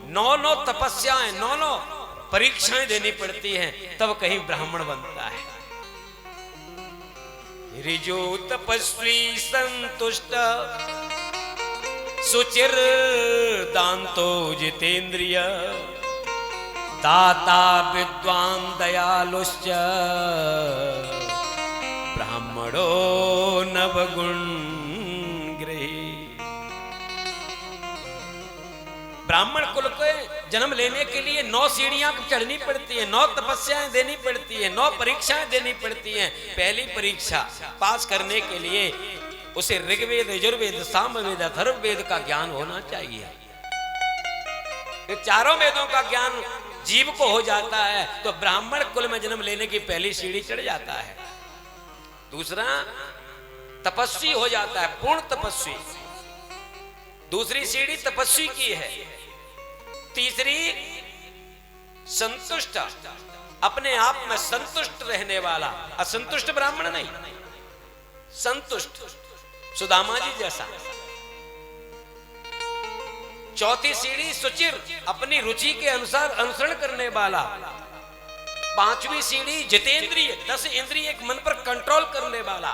नौ तपस्याएं, नौ परीक्षाएं देनी पड़ती हैं, तब कहीं ब्राह्मण बनता है। ऋजो तपस्वी संतुष्ट सुचिर दांतो जितेंद्रिय दाता विद्वान दयालुश्च ब्राह्मणो नवगुण गृही। ब्राह्मण कुल के जन्म लेने के लिए 9 सीढ़ियां चढ़नी पड़ती है, 9 तपस्याएं देनी पड़ती है, 9 परीक्षाएं देनी पड़ती हैं। पहली परीक्षा पास करने के लिए उसे ऋग्वेद, यजुर्वेद, सामवेद, अथर्ववेद का ज्ञान होना चाहिए। ये चारों वेदों का ज्ञान जीव को हो जाता है तो ब्राह्मण कुल में जन्म लेने की पहली सीढ़ी चढ़ जाता है। दूसरा, तपस्वी हो जाता है, पूर्ण तपस्वी। दूसरी सीढ़ी तपस्वी की है। तीसरी, संतुष्ट, अपने आप में संतुष्ट रहने वाला, असंतुष्ट ब्राह्मण नहीं, संतुष्ट, सुदामा जी जैसा। चौथी सीढ़ी सुचिर, अपनी रुचि के अनुसार अनुसरण करने वाला। पांचवी सीढ़ी जितेंद्रिय, 10 इंद्रिय एक मन पर कंट्रोल करने वाला।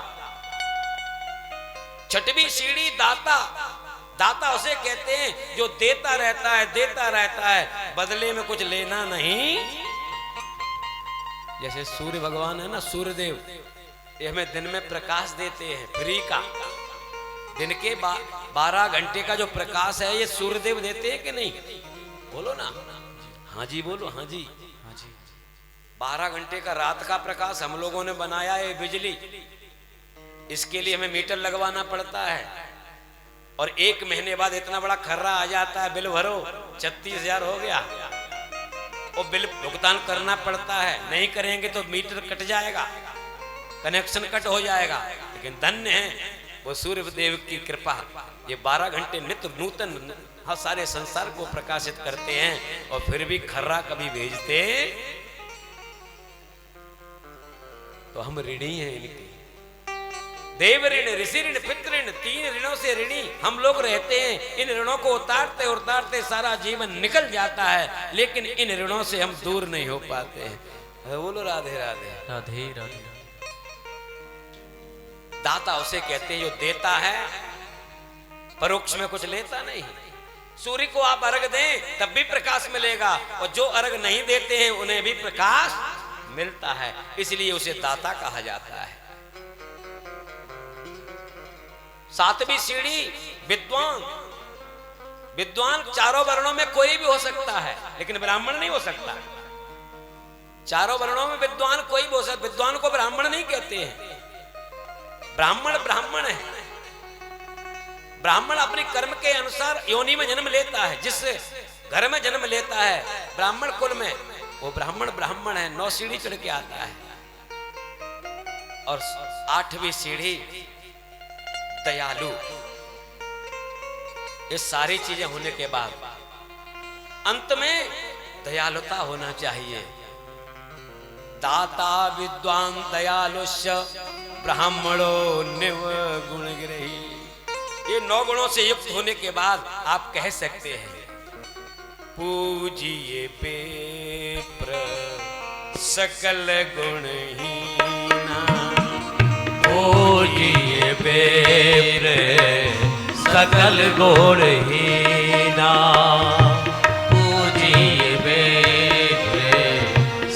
छठवीं सीढ़ी दाता, दाता उसे कहते हैं जो देता रहता है, बदले में कुछ लेना नहीं। जैसे सूर्य भगवान है ना, सूर्य देव, ये हमें दिन में प्रकाश देते हैं फ्री का। दिन के 12 घंटे का जो प्रकाश है ये सूर्य देव देते हैं कि नहीं? बोलो ना, हाँ जी बोलो, हाँ जी, हाँ जी। 12 घंटे का रात का प्रकाश हम लोगों ने बनाया है बिजली, इसके लिए हमें मीटर लगवाना पड़ता है और 1 महीने बाद इतना बड़ा खर्रा आ जाता है, बिल भरो 36,000 हो गया, वो बिल भुगतान करना पड़ता है। नहीं करेंगे तो मीटर कट जाएगा, कनेक्शन कट हो जाएगा। लेकिन धन्य है वो सूर्य देव की कृपा, ये 12 घंटे नित्य नूतन हाँ सारे संसार को प्रकाशित करते हैं और फिर भी खर्रा कभी भेजते तो हम ऋणी हैं इनके। देव ऋण, ऋषि ऋण, पितृ ऋण, 3 ऋणों से ऋणी हम लोग रहते हैं। इन ऋणों को उतारते उतारते सारा जीवन निकल जाता है, लेकिन इन ऋणों से हम दूर नहीं हो पाते हैं। बोलो राधे राधे। राधे राधे। दाता उसे कहते हैं जो देता है, परोक्ष में कुछ लेता नहीं। सूर्य को आप अर्घ दें तब भी प्रकाश मिलेगा, और जो अर्घ नहीं देते हैं उन्हें भी प्रकाश मिलता है, इसलिए उसे दाता कहा जाता है। 7वीं सीढ़ी विद्वान। विद्वान चारों वर्णों में कोई भी हो सकता है, लेकिन ब्राह्मण नहीं हो सकता। चारों वर्णों में विद्वान कोई भी हो सकता, विद्वान को ब्राह्मण नहीं कहते हैं। ब्राह्मण ब्राह्मण है। ब्राह्मण अपने कर्म के अनुसार योनि में जन्म लेता है। जिस घर में जन्म लेता है ब्राह्मण कुल में, वो ब्राह्मण ब्राह्मण है, 9 सीढ़ी चढ़ के आता है। और 8वीं सीढ़ी दयालु। ये सारी चीजें होने के बाद अंत में दयालुता होना चाहिए। दाता विद्वान दयालुष्य ब्राह्मणो निर्गुण ग्रही। ये 9 गुणों से युक्त होने के बाद आप कह सकते हैं पूजिए पेप्र सकल गुणहीना। पूजिए बेप्र सकल गुणहीना। पूजिए बेप्र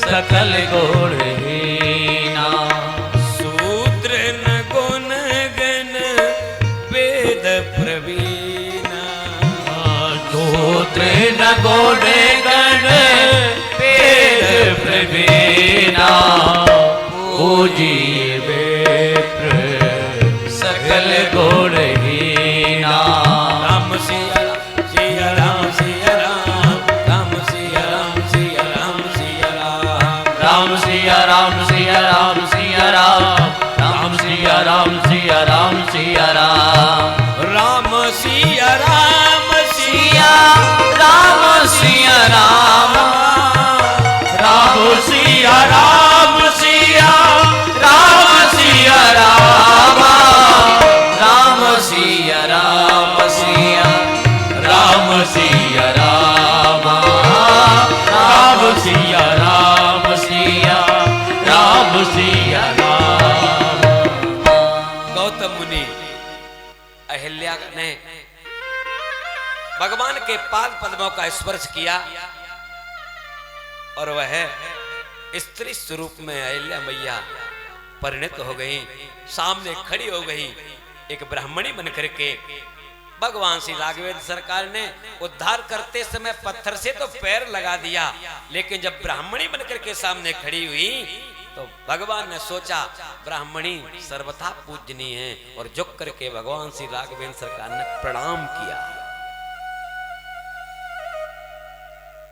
सकल गुणहीना। शूद्र न गुण गण वेद प्रवीणा। शूद्र न गुण गण वेद प्रवीणा। पूजिए बेप्र सकल गुणहीना। राम सिया सिया राम सिया राम, राम सिया राम सिया राम सिया राम। राम सिया राम सिया राम सिया राम। राम सिया राम सिया राम सिया राम। राम सिया राम सिया राम सिया राम। राम सिया राम सिया राम सिया राम। राम सिया राम सिया राम सिया राम। राम सिया राम सिया राम सिया राम। गौतम मुनि अहिल्या ने भगवान के पाद पद्मों का स्पर्श किया और वह स्त्री स्वरूप में अहिल्या मैया परिणत हो गई, सामने खड़ी हो गई एक ब्राह्मणी बनकर के। भगवान श्री राघवेंद्र सरकार ने उद्धार करते समय पत्थर से तो पैर लगा दिया, लेकिन जब ब्राह्मणी बनकर के सामने खड़ी हुई तो भगवान ने सोचा ब्राह्मणी सर्वथा पूजनीय है, और झुक करके भगवान श्री राघवेंद्र सरकार ने प्रणाम किया।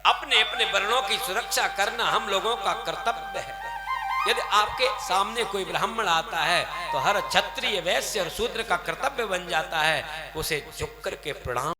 अपने अपने वर्णों की सुरक्षा करना हम लोगों का कर्तव्य है। यदि आपके सामने कोई ब्राह्मण आता है तो हर क्षत्रिय वैश्य और शूद्र का कर्तव्य बन जाता है उसे झुक करके प्रणाम